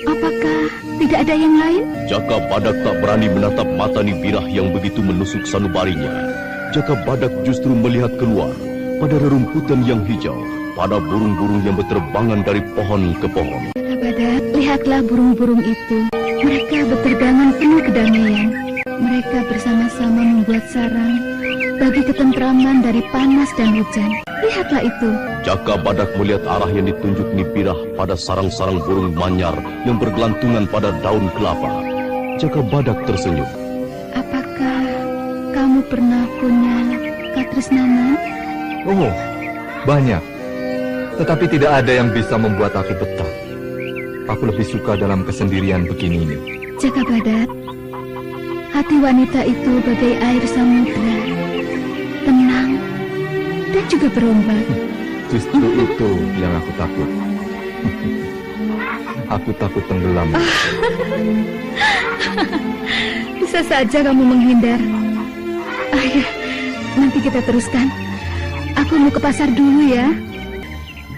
Apakah tidak ada yang lain? Jaka Badak tak berani menatap mata Nibirah yang begitu menusuk sanubarinya. Jaka Badak justru melihat keluar pada rerumputan yang hijau, pada burung-burung yang berterbangan dari pohon ke pohon. Jaka Badak, lihatlah burung-burung itu. Mereka berterbangan penuh kedamaian. Mereka bersama-sama membuat sarang bagi ketentraman dari panas dan hujan. Lihatlah itu. Jaka Badak melihat arah yang ditunjuk Nibirah pada sarang-sarang burung manyar yang bergelantungan pada daun kelapa. Jaka Badak tersenyum. Apakah kamu pernah punya katresnanan? Oh, banyak. Tetapi tidak ada yang bisa membuat aku betah. Aku lebih suka dalam kesendirian begini ini. Jaka Badak, hati wanita itu bagai air samudra, tenang dan juga berombak. Justru itu yang aku takut. Aku takut tenggelam. Bisa saja kamu menghindar. Ayah, nanti kita teruskan. Aku mau ke pasar dulu ya.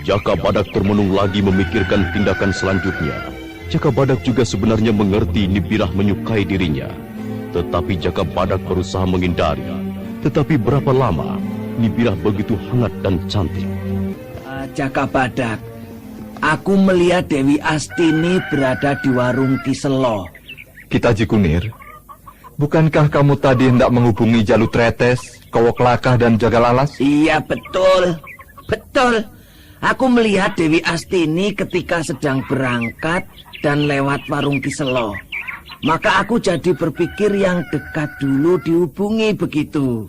Jaka Badak termenung lagi memikirkan tindakan selanjutnya. Jaka Badak juga sebenarnya mengerti Nibirah menyukai dirinya. Tetapi Jaka Badak berusaha menghindari. Tetapi berapa lama Nibirah begitu hangat dan cantik. Jaka Badak, aku melihat Dewi Astini berada di warung Kiselo. Kita Jikunir, bukankah kamu tadi hendak menghubungi Jalut Tretes, Kowok Lakah dan Jagalalas? Iya, betul. Betul. Aku melihat Dewi Astini ketika sedang berangkat dan lewat warung Kiselo. Maka aku jadi berpikir yang dekat dulu dihubungi begitu.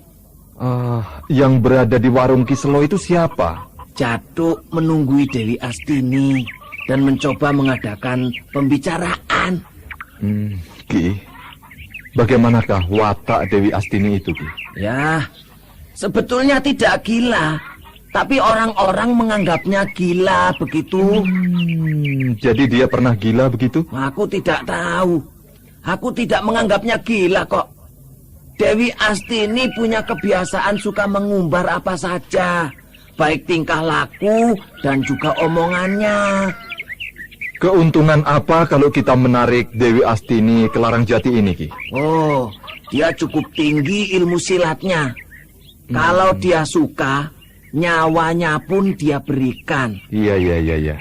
Yang berada di warung Kiselo itu siapa? Jatuk menunggui Dewi Astini dan mencoba mengadakan pembicaraan. Ki, bagaimanakah watak Dewi Astini itu, Ki? Ya, sebetulnya tidak gila. Tapi orang-orang menganggapnya gila begitu. Jadi dia pernah gila begitu? Aku tidak tahu. Aku tidak menganggapnya gila kok. Dewi Astini punya kebiasaan suka mengumbar apa saja. Baik tingkah laku dan juga omongannya. Keuntungan apa kalau kita menarik Dewi Astini ke Larangjati ini, Ki? Oh, dia cukup tinggi ilmu silatnya. Kalau dia suka, nyawanya pun dia berikan. Iya.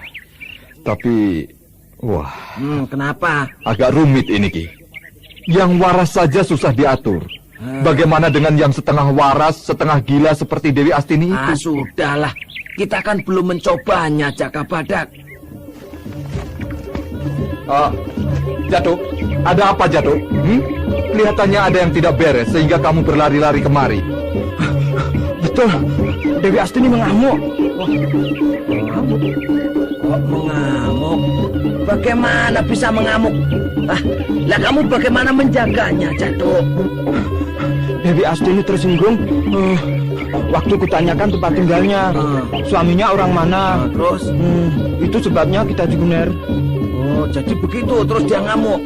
Tapi, wah. Kenapa? Agak rumit ini, Ki. Yang waras saja susah diatur. Bagaimana dengan yang setengah waras, setengah gila seperti Dewi Astini itu? Sudahlah. Kita kan belum mencobanya, Jaka Badak. Jatuk, ada apa, Jatuk? Kelihatannya ada yang tidak beres sehingga kamu berlari-lari kemari. Betul, Dewi Astini mengamuk. Kok mengamuk? Bagaimana bisa mengamuk? Lah kamu bagaimana menjaganya, Jatuk? Dewi Astini tersinggung. Waktu kutanyakan tempat tinggalnya, suaminya orang mana. Terus? Itu sebabnya kita Jiguner. Oh, jadi begitu, terus dia ngamuk.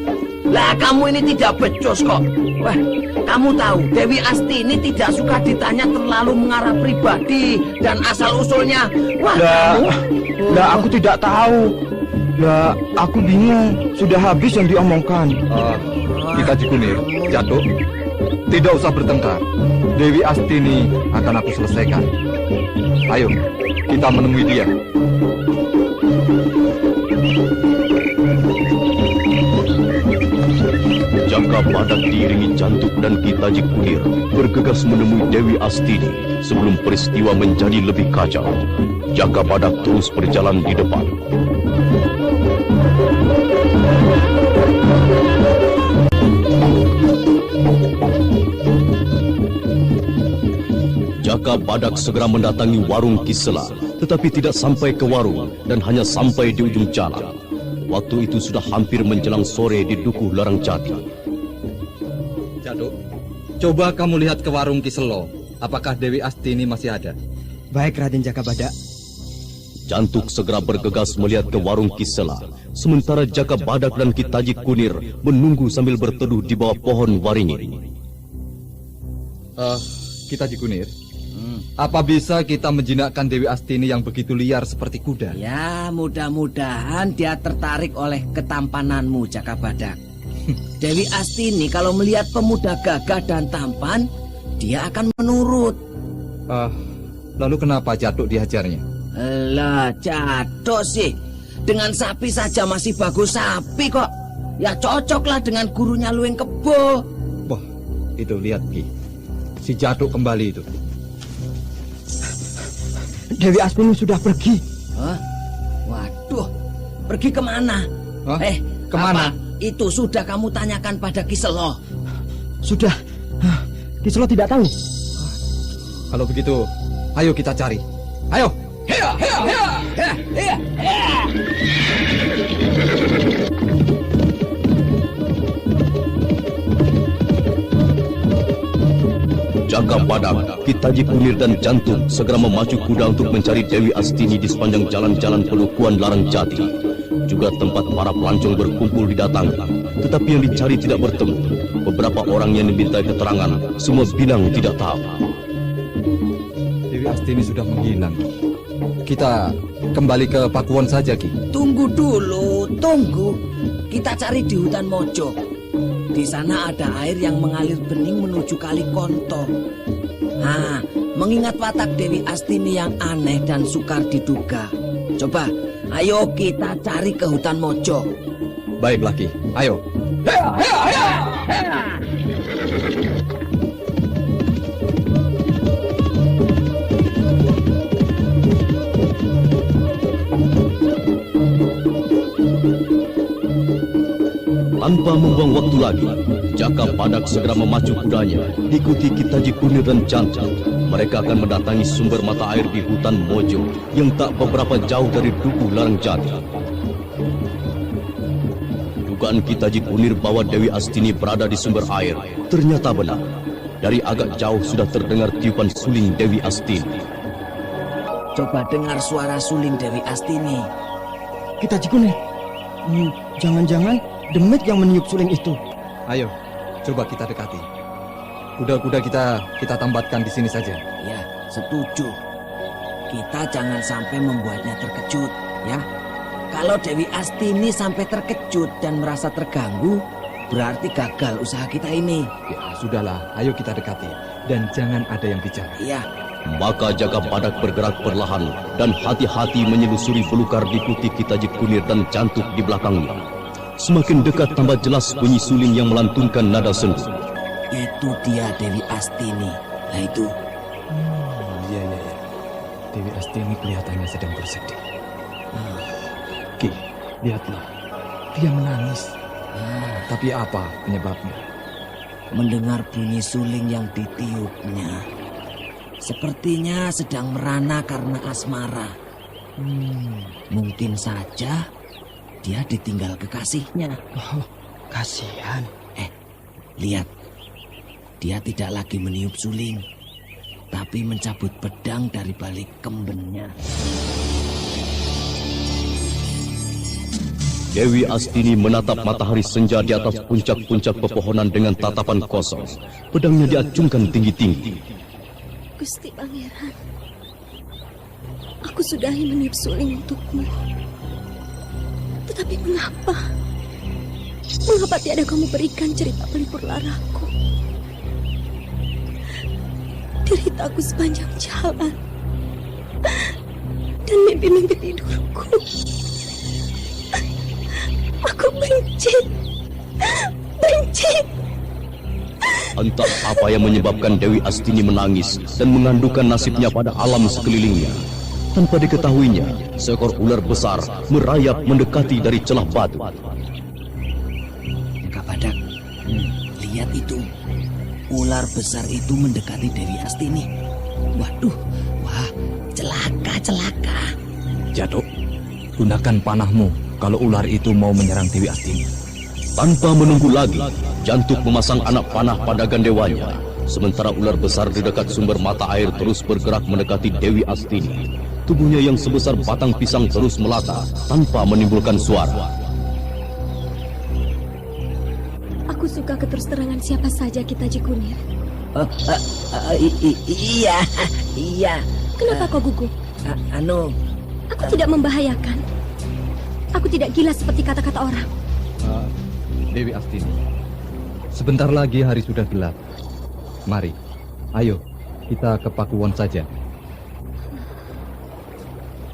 Lah kamu ini tidak becus kok. Wah, kamu tahu Dewi Astini tidak suka ditanya terlalu mengarah pribadi dan asal-usulnya. Wah, Lah aku tidak tahu. Lah aku bingung. Sudah habis yang diomongkan. Kita Jikunir, Jatuk, tidak usah bertengkar. Dewi Astini akan aku selesaikan. Ayo, kita menemui dia. Jaka Badak diiringi Jantuk dan Ki Taji Kunir bergegas menemui Dewi Astini sebelum peristiwa menjadi lebih kacau. Jaka Badak terus berjalan di depan. Jaka Badak segera mendatangi warung Kisela, tetapi tidak sampai ke warung dan hanya sampai di ujung jalan. Waktu itu sudah hampir menjelang sore di Dukuh Larangjati. Jatuk, coba kamu lihat ke warung Kiselo. Apakah Dewi Astini masih ada? Baik, Raden Jaka Badak. Jantuk segera bergegas melihat ke warung Kisela, sementara Jaka Badak dan Ki Taji Kunir menunggu sambil berteduh di bawah pohon waringin. Kita Jikunir, apa bisa kita menjinakkan Dewi Astini yang begitu liar seperti kuda? Ya, mudah-mudahan dia tertarik oleh ketampananmu, Jaka Badak. Dewi Astini kalau melihat pemuda gagah dan tampan, dia akan menurut. Lalu kenapa Jatuk dihajarnya? Lah, Jatuk sih. Dengan sapi saja masih bagus sapi kok. Ya cocoklah dengan gurunya Lueng Kebo. Wah, itu lihat Ki. Si Jaduk kembali itu. Dewi Astini sudah pergi. Hah? Waduh, pergi kemana? Hah? Kemana? Apa itu sudah kamu tanyakan pada Kiselo? Sudah. Kiselo tidak tahu. Kalau begitu, ayo kita cari. Ayo. Jaka Badak, Kitaji Kunir dan Jantung segera memacu kuda untuk mencari Dewi Astini di sepanjang jalan-jalan Pelukuan Larang Jati. Juga tempat para pelancong berkumpul didatangi. Tetapi yang dicari tidak bertemu. Beberapa orang yang dimintai keterangan, semua bilang tidak tahu. Dewi Astini sudah menghilang. Kita kembali ke Pakuwon saja, Ki. Tunggu dulu, tunggu. Kita cari di hutan Mojo. Di sana ada air yang mengalir bening menuju Kali Konto. Nah, mengingat watak Dewi Astini yang aneh dan sukar diduga. Coba, ayo kita cari ke hutan Mojo. Baiklah, Ki. Ayo. Tanpa membuang waktu lagi, Jaka Badak segera memacu kudanya, diikuti Kitaji Kunir dan Jantung. Mereka akan mendatangi sumber mata air di hutan Mojo yang tak beberapa jauh dari Dukuh Larang Jati. Dugaan Kitaji Kunir bahwa Dewi Astini berada di sumber air ternyata benar. Dari agak jauh sudah terdengar tiupan suling Dewi Astini. Coba dengar suara suling Dewi Astini. Kitaji Kunir. Jangan-jangan demit yang meniup suling itu. Ayo, coba kita dekati. Kuda-kuda kita tambatkan di sini saja. Ya, setuju. Kita jangan sampai membuatnya terkejut, ya. Kalau Dewi Astini sampai terkejut dan merasa terganggu, berarti gagal usaha kita ini. Ya, sudahlah. Ayo kita dekati. Dan jangan ada yang bicara. Iya. Maka Jaka Badak bergerak perlahan dan hati-hati menyelusuri belukar diikuti Kitaji Kunir dan Jantung di belakangnya. Semakin dekat tambah jelas bunyi suling yang melantunkan nada sendu. Itu dia Dewi Astini. Nah itu. Iya. Dewi Astini kelihatannya sedang bersedih. Ki, lihatlah. Dia menangis. Tapi apa penyebabnya? Mendengar bunyi suling yang ditiupnya. Sepertinya sedang merana karena asmara. Mungkin saja dia ditinggal kekasihnya. Oh, kasihan. Lihat. Dia tidak lagi meniup suling, tapi mencabut pedang dari balik kembennya. Dewi Astini menatap matahari senja di atas puncak-puncak pepohonan dengan tatapan kosong. Pedangnya diacungkan tinggi-tinggi. Gusti Pangeran, aku sudahi meniup suling untukmu. Tetapi mengapa? Mengapa tiada kamu berikan cerita pelipur laraku? Deritaku sepanjang jalan dan mimpi-mimpi tidurku. Aku benci. Entah apa yang menyebabkan Dewi Astini menangis dan mengandungkan nasibnya pada alam sekelilingnya. Tanpa diketahuinya, seekor ular besar merayap mendekati dari celah batu. Jaka Badak, lihat itu. Ular besar itu mendekati Dewi Astini. Waduh, celaka. Jaduk, gunakan panahmu kalau ular itu mau menyerang Dewi Astini. Tanpa menunggu lagi, Jantung memasang anak panah pada gandewanya. Sementara ular besar di dekat sumber mata air terus bergerak mendekati Dewi Astini. Tubuhnya yang sebesar batang pisang terus melata tanpa menimbulkan suara. Aku suka keterus-terangan siapa saja Kitaji Kunir. Iya. Kenapa kau gugup? Aku tidak membahayakan. Aku tidak gila seperti kata-kata orang. Dewi Astini, sebentar lagi hari sudah gelap. Mari, ayo kita ke Pakuwon saja.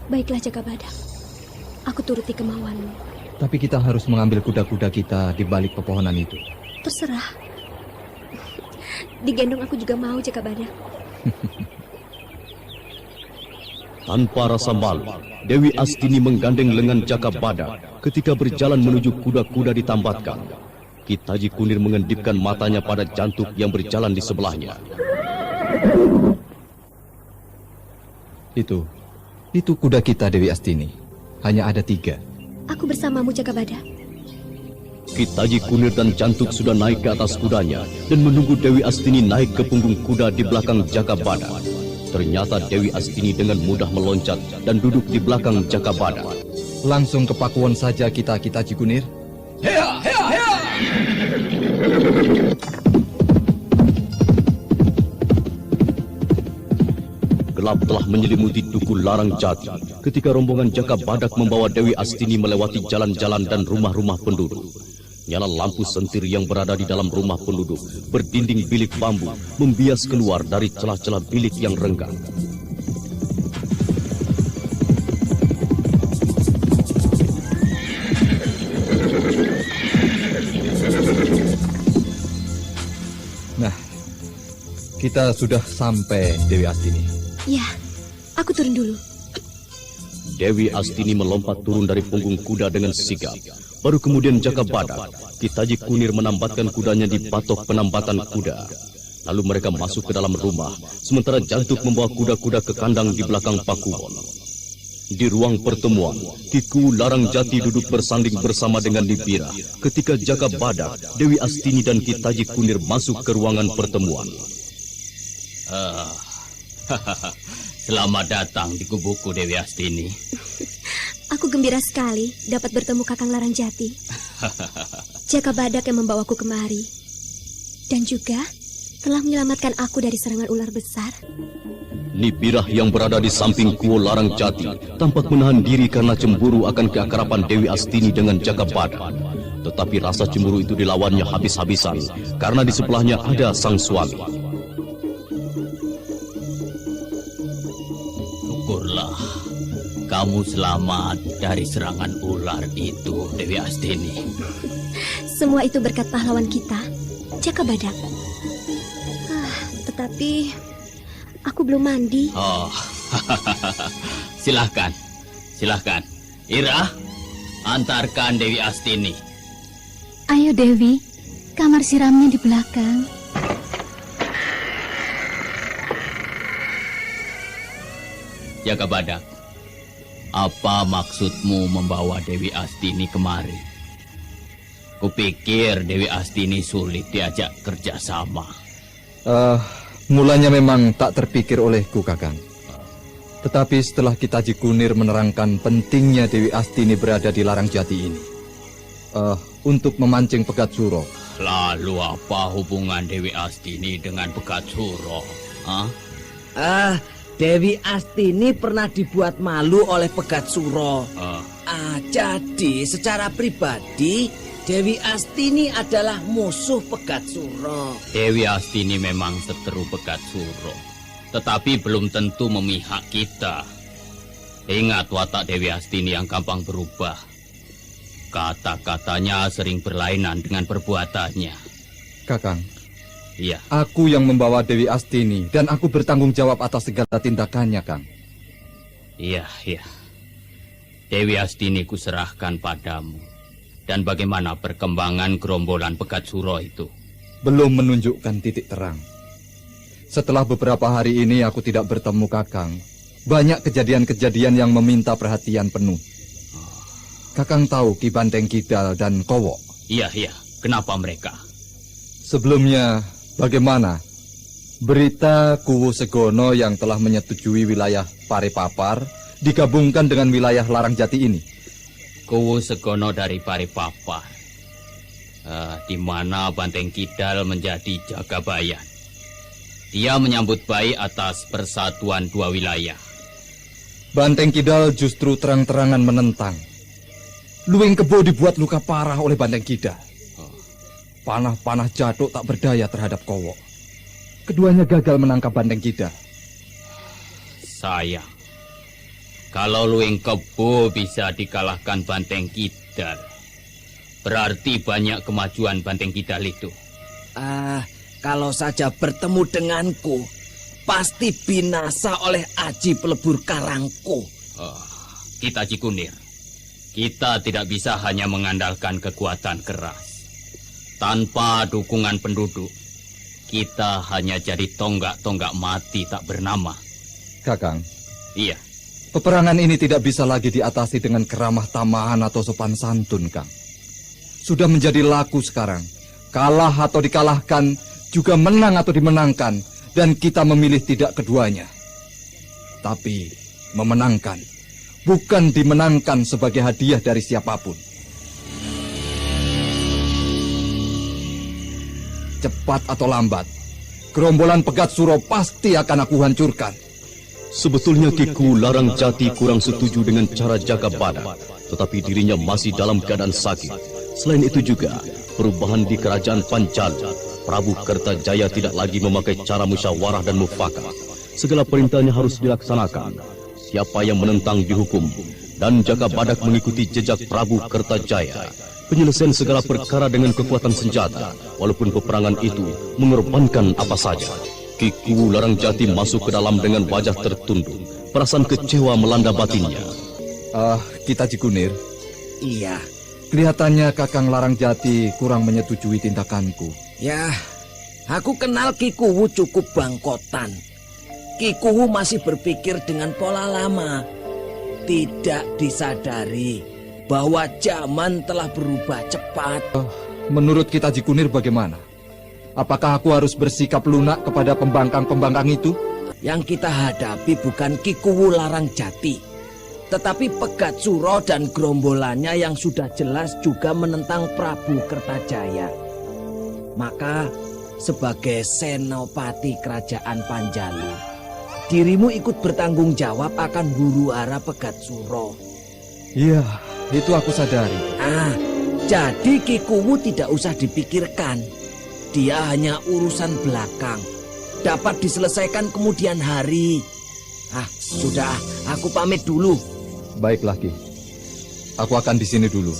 Baiklah Jaka Badak, aku turuti kemauanmu. Tapi kita harus mengambil kuda-kuda kita di balik pepohonan itu. Terserah. Digendong aku juga mau, Jaka Badak. Tanpa rasa malu, Dewi Astini menggandeng lengan Jaka Badak ketika berjalan menuju kuda-kuda ditambatkan. Ki Taji Kunir mengendipkan matanya pada jantuk yang berjalan di sebelahnya. Itu kuda kita, Dewi Astini. Hanya ada 3. Aku bersamamu, Jaka Badak. Ki Taji Kunir dan Jantuk sudah naik ke atas kudanya dan menunggu Dewi Astini naik ke punggung kuda di belakang Jaka Badak. Ternyata Dewi Astini dengan mudah meloncat dan duduk di belakang Jaka Badak. Langsung ke Pakuwon saja kita, Ki Taji Kunir. Hea, hea, hea! Gelap telah menyelimuti Duku Larang Jati ketika rombongan Jaka Badak membawa Dewi Astini melewati jalan-jalan dan rumah-rumah penduduk. Nyala lampu sentir yang berada di dalam rumah penduduk berdinding bilik bambu membias keluar dari celah-celah bilik yang renggang. Nah, kita sudah sampai, Dewi Astini. Ya, aku turun dulu. Dewi Astini melompat turun dari punggung kuda dengan sigap. Baru kemudian Jaka Badak, Ki Taji Kunir menambatkan kudanya di patok penambatan kuda. Lalu mereka masuk ke dalam rumah, sementara Jantuk membawa kuda-kuda ke kandang di belakang Pakuwon. Di ruang pertemuan, Kiku Larang Jati duduk bersanding bersama dengan Nipira ketika Jaka Badak, Dewi Astini dan Ki Taji Kunir masuk ke ruangan pertemuan. Selamat datang di kubuku, Dewi Astini. Aku gembira sekali dapat bertemu Kakang Larang Jati. Jaka Badak yang membawaku kemari. Dan juga telah menyelamatkan aku dari serangan ular besar. Nipirah yang berada di samping Kuwo Larang Jati tampak menahan diri karena cemburu akan keakraban Dewi Astini dengan Jaka Badak. Tetapi rasa cemburu itu dilawannya habis-habisan karena di sebelahnya ada sang suami. Syukurlah kamu selamat dari serangan ular itu, Dewi Astini. Semua itu berkat pahlawan kita, Jaka Badak. Tetapi aku belum mandi. Oh, silahkan. Ira, antarkan Dewi Astini. Ayo Dewi, kamar siramnya di belakang. Jaka Badak, apa maksudmu membawa Dewi Astini kemari? Kupikir Dewi Astini sulit diajak kerjasama. Mulanya memang tak terpikir olehku, Kakang. Tetapi setelah Ki Taji Kunir menerangkan pentingnya Dewi Astini berada di Larang Jati ini, untuk memancing Pegat Suro. Lalu apa hubungan Dewi Astini dengan Pegat Suro? Dewi Astini pernah dibuat malu oleh Pegat Suro. Jadi secara pribadi Dewi Astini adalah musuh Pegat Suro. Dewi Astini memang seteru Pegat Suro, tetapi belum tentu memihak kita. Ingat watak Dewi Astini yang gampang berubah. Kata-katanya sering berlainan dengan perbuatannya. Kakang, iya. Aku yang membawa Dewi Astini dan aku bertanggung jawab atas segala tindakannya, Kang. Iya. Dewi Astini kuserahkan padamu. Dan bagaimana perkembangan gerombolan Pegat Suro itu? Belum menunjukkan titik terang. Setelah beberapa hari ini aku tidak bertemu Kakang, banyak kejadian-kejadian yang meminta perhatian penuh. Kakang tahu Ki Banteng Kidal dan Kowo? Iya. Kenapa mereka? Sebelumnya, bagaimana berita Kuwu Segono yang telah menyetujui wilayah Parepapar digabungkan dengan wilayah Larang Jati ini? Kuwu Segono dari Parepapar, di mana Banteng Kidal menjadi Jagabayan. Dia menyambut baik atas persatuan dua wilayah. Banteng Kidal justru terang-terangan menentang. Luwing Kebo dibuat luka parah oleh Banteng Kidal. Panah-panah Jaduk tak berdaya terhadap Kowo. Keduanya gagal menangkap Banteng Kidal. Sayang, kalau Luwing Kebo bisa dikalahkan Banteng Kidal, Berarti banyak kemajuan Banteng Kidal itu. Kalau saja bertemu denganku, pasti binasa oleh aji pelebur karangku. Kita Haji Kunir, kita tidak bisa hanya mengandalkan kekuatan keras. Tanpa dukungan penduduk, kita hanya jadi tonggak-tonggak mati tak bernama. Kakang. Iya. Peperangan ini tidak bisa lagi diatasi dengan keramah tamahan atau sopan santun, Kang. Sudah menjadi laku sekarang. Kalah atau dikalahkan, juga menang atau dimenangkan, dan kita memilih tidak keduanya. Tapi memenangkan, bukan dimenangkan sebagai hadiah dari siapapun. Cepat atau lambat, gerombolan Pegat Suro pasti akan aku hancurkan. Sebetulnya Kiku Larang Jati kurang setuju dengan cara Jaka Badak, tetapi dirinya masih dalam keadaan sakit. Selain itu juga, perubahan di kerajaan Panjalu, Prabu Kertajaya tidak lagi memakai cara musyawarah dan mufakat. Segala perintahnya harus dilaksanakan. Siapa yang menentang dihukum, dan Jaka Badak mengikuti jejak Prabu Kertajaya. Penyelesaian segala perkara dengan kekuatan senjata, walaupun peperangan itu mengorbankan apa saja. Kiku Larang Jati masuk ke dalam dengan wajah tertunduk. Perasaan kecewa melanda batinnya. Kita Haji Kunir. Iya. Kelihatannya Kakang Larang Jati kurang menyetujui tindakanku. Ya, aku kenal Kikuwu cukup bangkotan. Kikuwu masih berpikir dengan pola lama. Tidak disadari bahwa zaman telah berubah cepat. Menurut kita Haji Kunir bagaimana? Apakah aku harus bersikap lunak kepada pembangkang-pembangkang itu? Yang kita hadapi bukan Kikuwu Larang Jati, tetapi Pegat Suro dan gerombolannya yang sudah jelas juga menentang Prabu Kertajaya. Maka sebagai senopati kerajaan Panjalu, dirimu ikut bertanggung jawab akan huru-hara Pegat Suro. Iya, itu aku sadari. Jadi Kikuwu tidak usah dipikirkan. Dia hanya urusan belakang, dapat diselesaikan kemudian hari. Sudah, aku pamit dulu. Baiklah, Ki. Aku akan di sini dulu.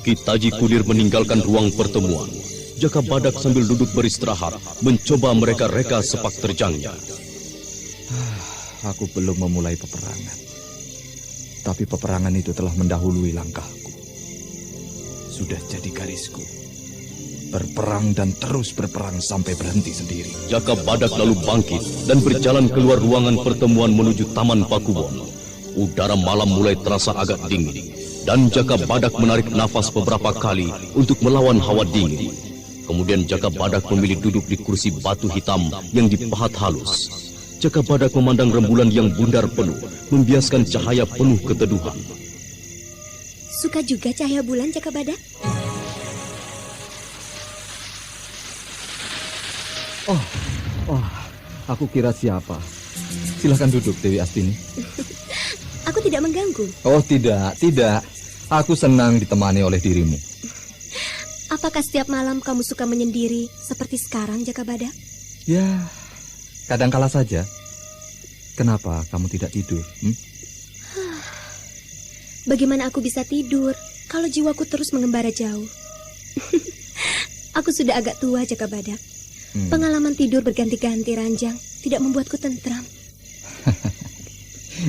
Kita Haji Kunir meninggalkan ruang pertemuan. Jaka Badak sambil duduk beristirahat, mencoba mereka-reka sepak terjangnya. Aku belum memulai peperangan. Tapi peperangan itu telah mendahului langkahku. Sudah jadi garisku. Berperang dan terus berperang sampai berhenti sendiri. Jaka Badak lalu bangkit dan berjalan keluar ruangan pertemuan menuju Taman Pakuwon. Udara malam mulai terasa agak dingin, dan Jaka Badak menarik nafas beberapa kali untuk melawan hawa dingin. Kemudian Jaka Badak memilih duduk di kursi batu hitam yang dipahat halus. Jaka Badak memandang rembulan yang bundar penuh, membiaskan cahaya penuh keteduhan. Suka juga cahaya bulan, Jaka Badak? Aku kira siapa. Silahkan duduk, Dewi Astini. Aku tidak mengganggu. Oh, tidak. Aku senang ditemani oleh dirimu. Apakah setiap malam kamu suka menyendiri seperti sekarang, Jaka Badak? Ya, kadangkala saja. Kenapa kamu tidak tidur? Bagaimana aku bisa tidur kalau jiwaku terus mengembara jauh? Aku sudah agak tua, Jaka Badak. Pengalaman tidur berganti-ganti ranjang tidak membuatku tentram.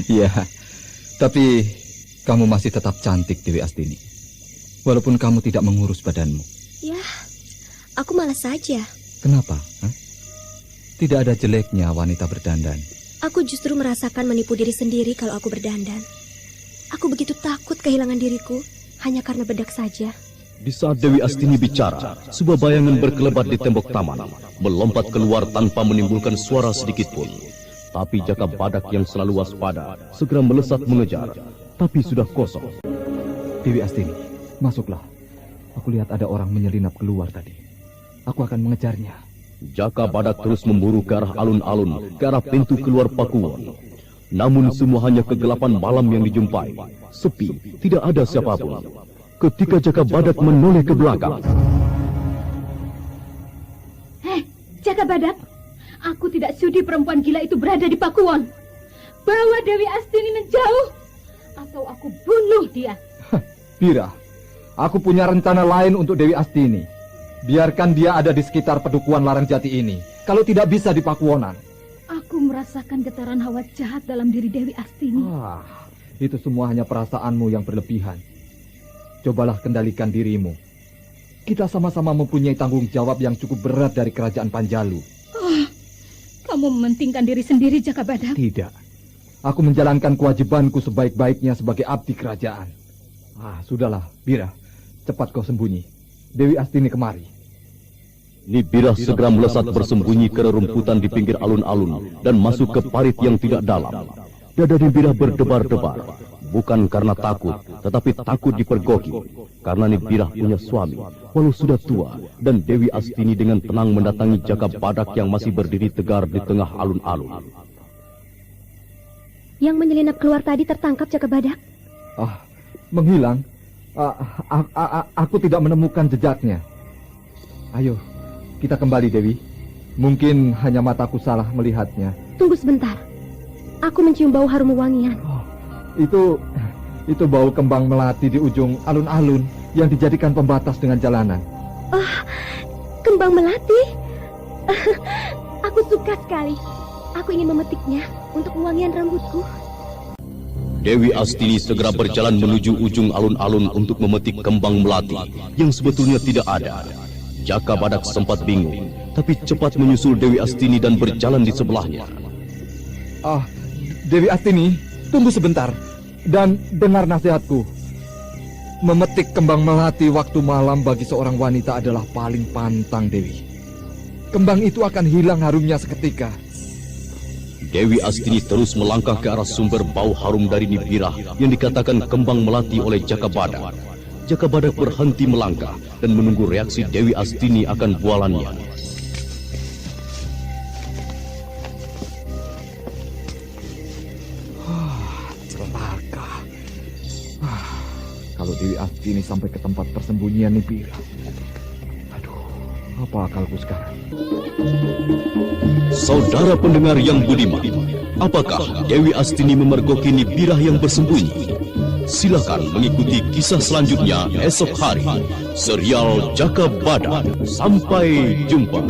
Ya, tapi kamu masih tetap cantik, Dewi Astini. Walaupun kamu tidak mengurus badanmu. Ya, aku malas saja. Kenapa? Tidak ada jeleknya wanita berdandan. Aku justru merasakan menipu diri sendiri kalau aku berdandan. Aku begitu takut kehilangan diriku hanya karena bedak saja. Di saat Dewi Astini bicara, sebuah bayangan berkelebat di tembok taman, melompat keluar tanpa menimbulkan suara sedikit pun. Tapi Jaka Badak yang selalu waspada segera melesat mengejar, tapi sudah kosong. Dewi Astini, masuklah. Aku lihat ada orang menyelinap keluar tadi. Aku akan mengejarnya. Jaka Badak terus memburu ke arah alun-alun, ke arah pintu keluar Pakuwon. Namun semua hanya kegelapan malam yang dijumpai. Sepi, tidak ada siapapun. Ketika Jaka Badak menoleh ke belakang. Jaka Badak, aku tidak sudi perempuan gila itu berada di Pakuwon. Bawa Dewi Astini menjauh, atau aku bunuh dia. Bira, Aku punya rencana lain untuk Dewi Astini. Biarkan dia ada di sekitar pedukuhan Larangjati ini. Kalau tidak bisa di Pakuwonan. Aku merasakan getaran hawa jahat dalam diri Dewi Astini. Itu semua hanya perasaanmu yang berlebihan. Cobalah kendalikan dirimu. Kita sama-sama mempunyai tanggung jawab yang cukup berat dari kerajaan Panjalu. Kamu mementingkan diri sendiri, Jaka Badak? Tidak. Aku menjalankan kewajibanku sebaik-baiknya sebagai abdi kerajaan. Sudahlah, Bira. Cepat kau sembunyi. Dewi Astini kemari. Nibirah segera melesat bersembunyi ke rerumputan di pinggir alun-alun dan masuk ke parit yang tidak dalam. Dada Nibirah berdebar-debar, bukan karena takut, tetapi takut dipergoki. Karena Nibirah punya suami, walau sudah tua, dan Dewi Astini dengan tenang mendatangi Jaka Badak yang masih berdiri tegar di tengah alun-alun. Yang menyelinap keluar tadi tertangkap, Jaka Badak? Menghilang? Aku tidak menemukan jejaknya. Ayo, kita kembali, Dewi. Mungkin hanya mataku salah melihatnya. Tunggu sebentar. Aku mencium bau harum wangian. Itu bau kembang melati di ujung alun-alun yang dijadikan pembatas dengan jalanan. Kembang melati? Aku suka sekali. Aku ingin memetiknya untuk wangian rambutku. Dewi Astini segera berjalan menuju ujung alun-alun untuk memetik kembang melati yang sebetulnya tidak ada. Jaka Badak sempat bingung, tapi cepat menyusul Dewi Astini dan berjalan di sebelahnya. Dewi Astini, tunggu sebentar dan dengar nasihatku. Memetik kembang melati waktu malam bagi seorang wanita adalah paling pantang, Dewi. Kembang itu akan hilang harumnya seketika. Dewi Astini terus melangkah ke arah sumber bau harum dari Nibirah yang dikatakan kembang melati oleh Jaka Badak. Jaka Badak berhenti melangkah dan menunggu reaksi Dewi Astini akan bualannya. Celaka. Kalau Dewi Astini sampai ke tempat persembunyian Nibirah. Apa akalku sekarang? Saudara pendengar yang budiman, apakah Dewi Astini memergoki Nibirah yang bersembunyi? Silakan mengikuti kisah selanjutnya esok hari. Serial Jaka Badak. Sampai jumpa.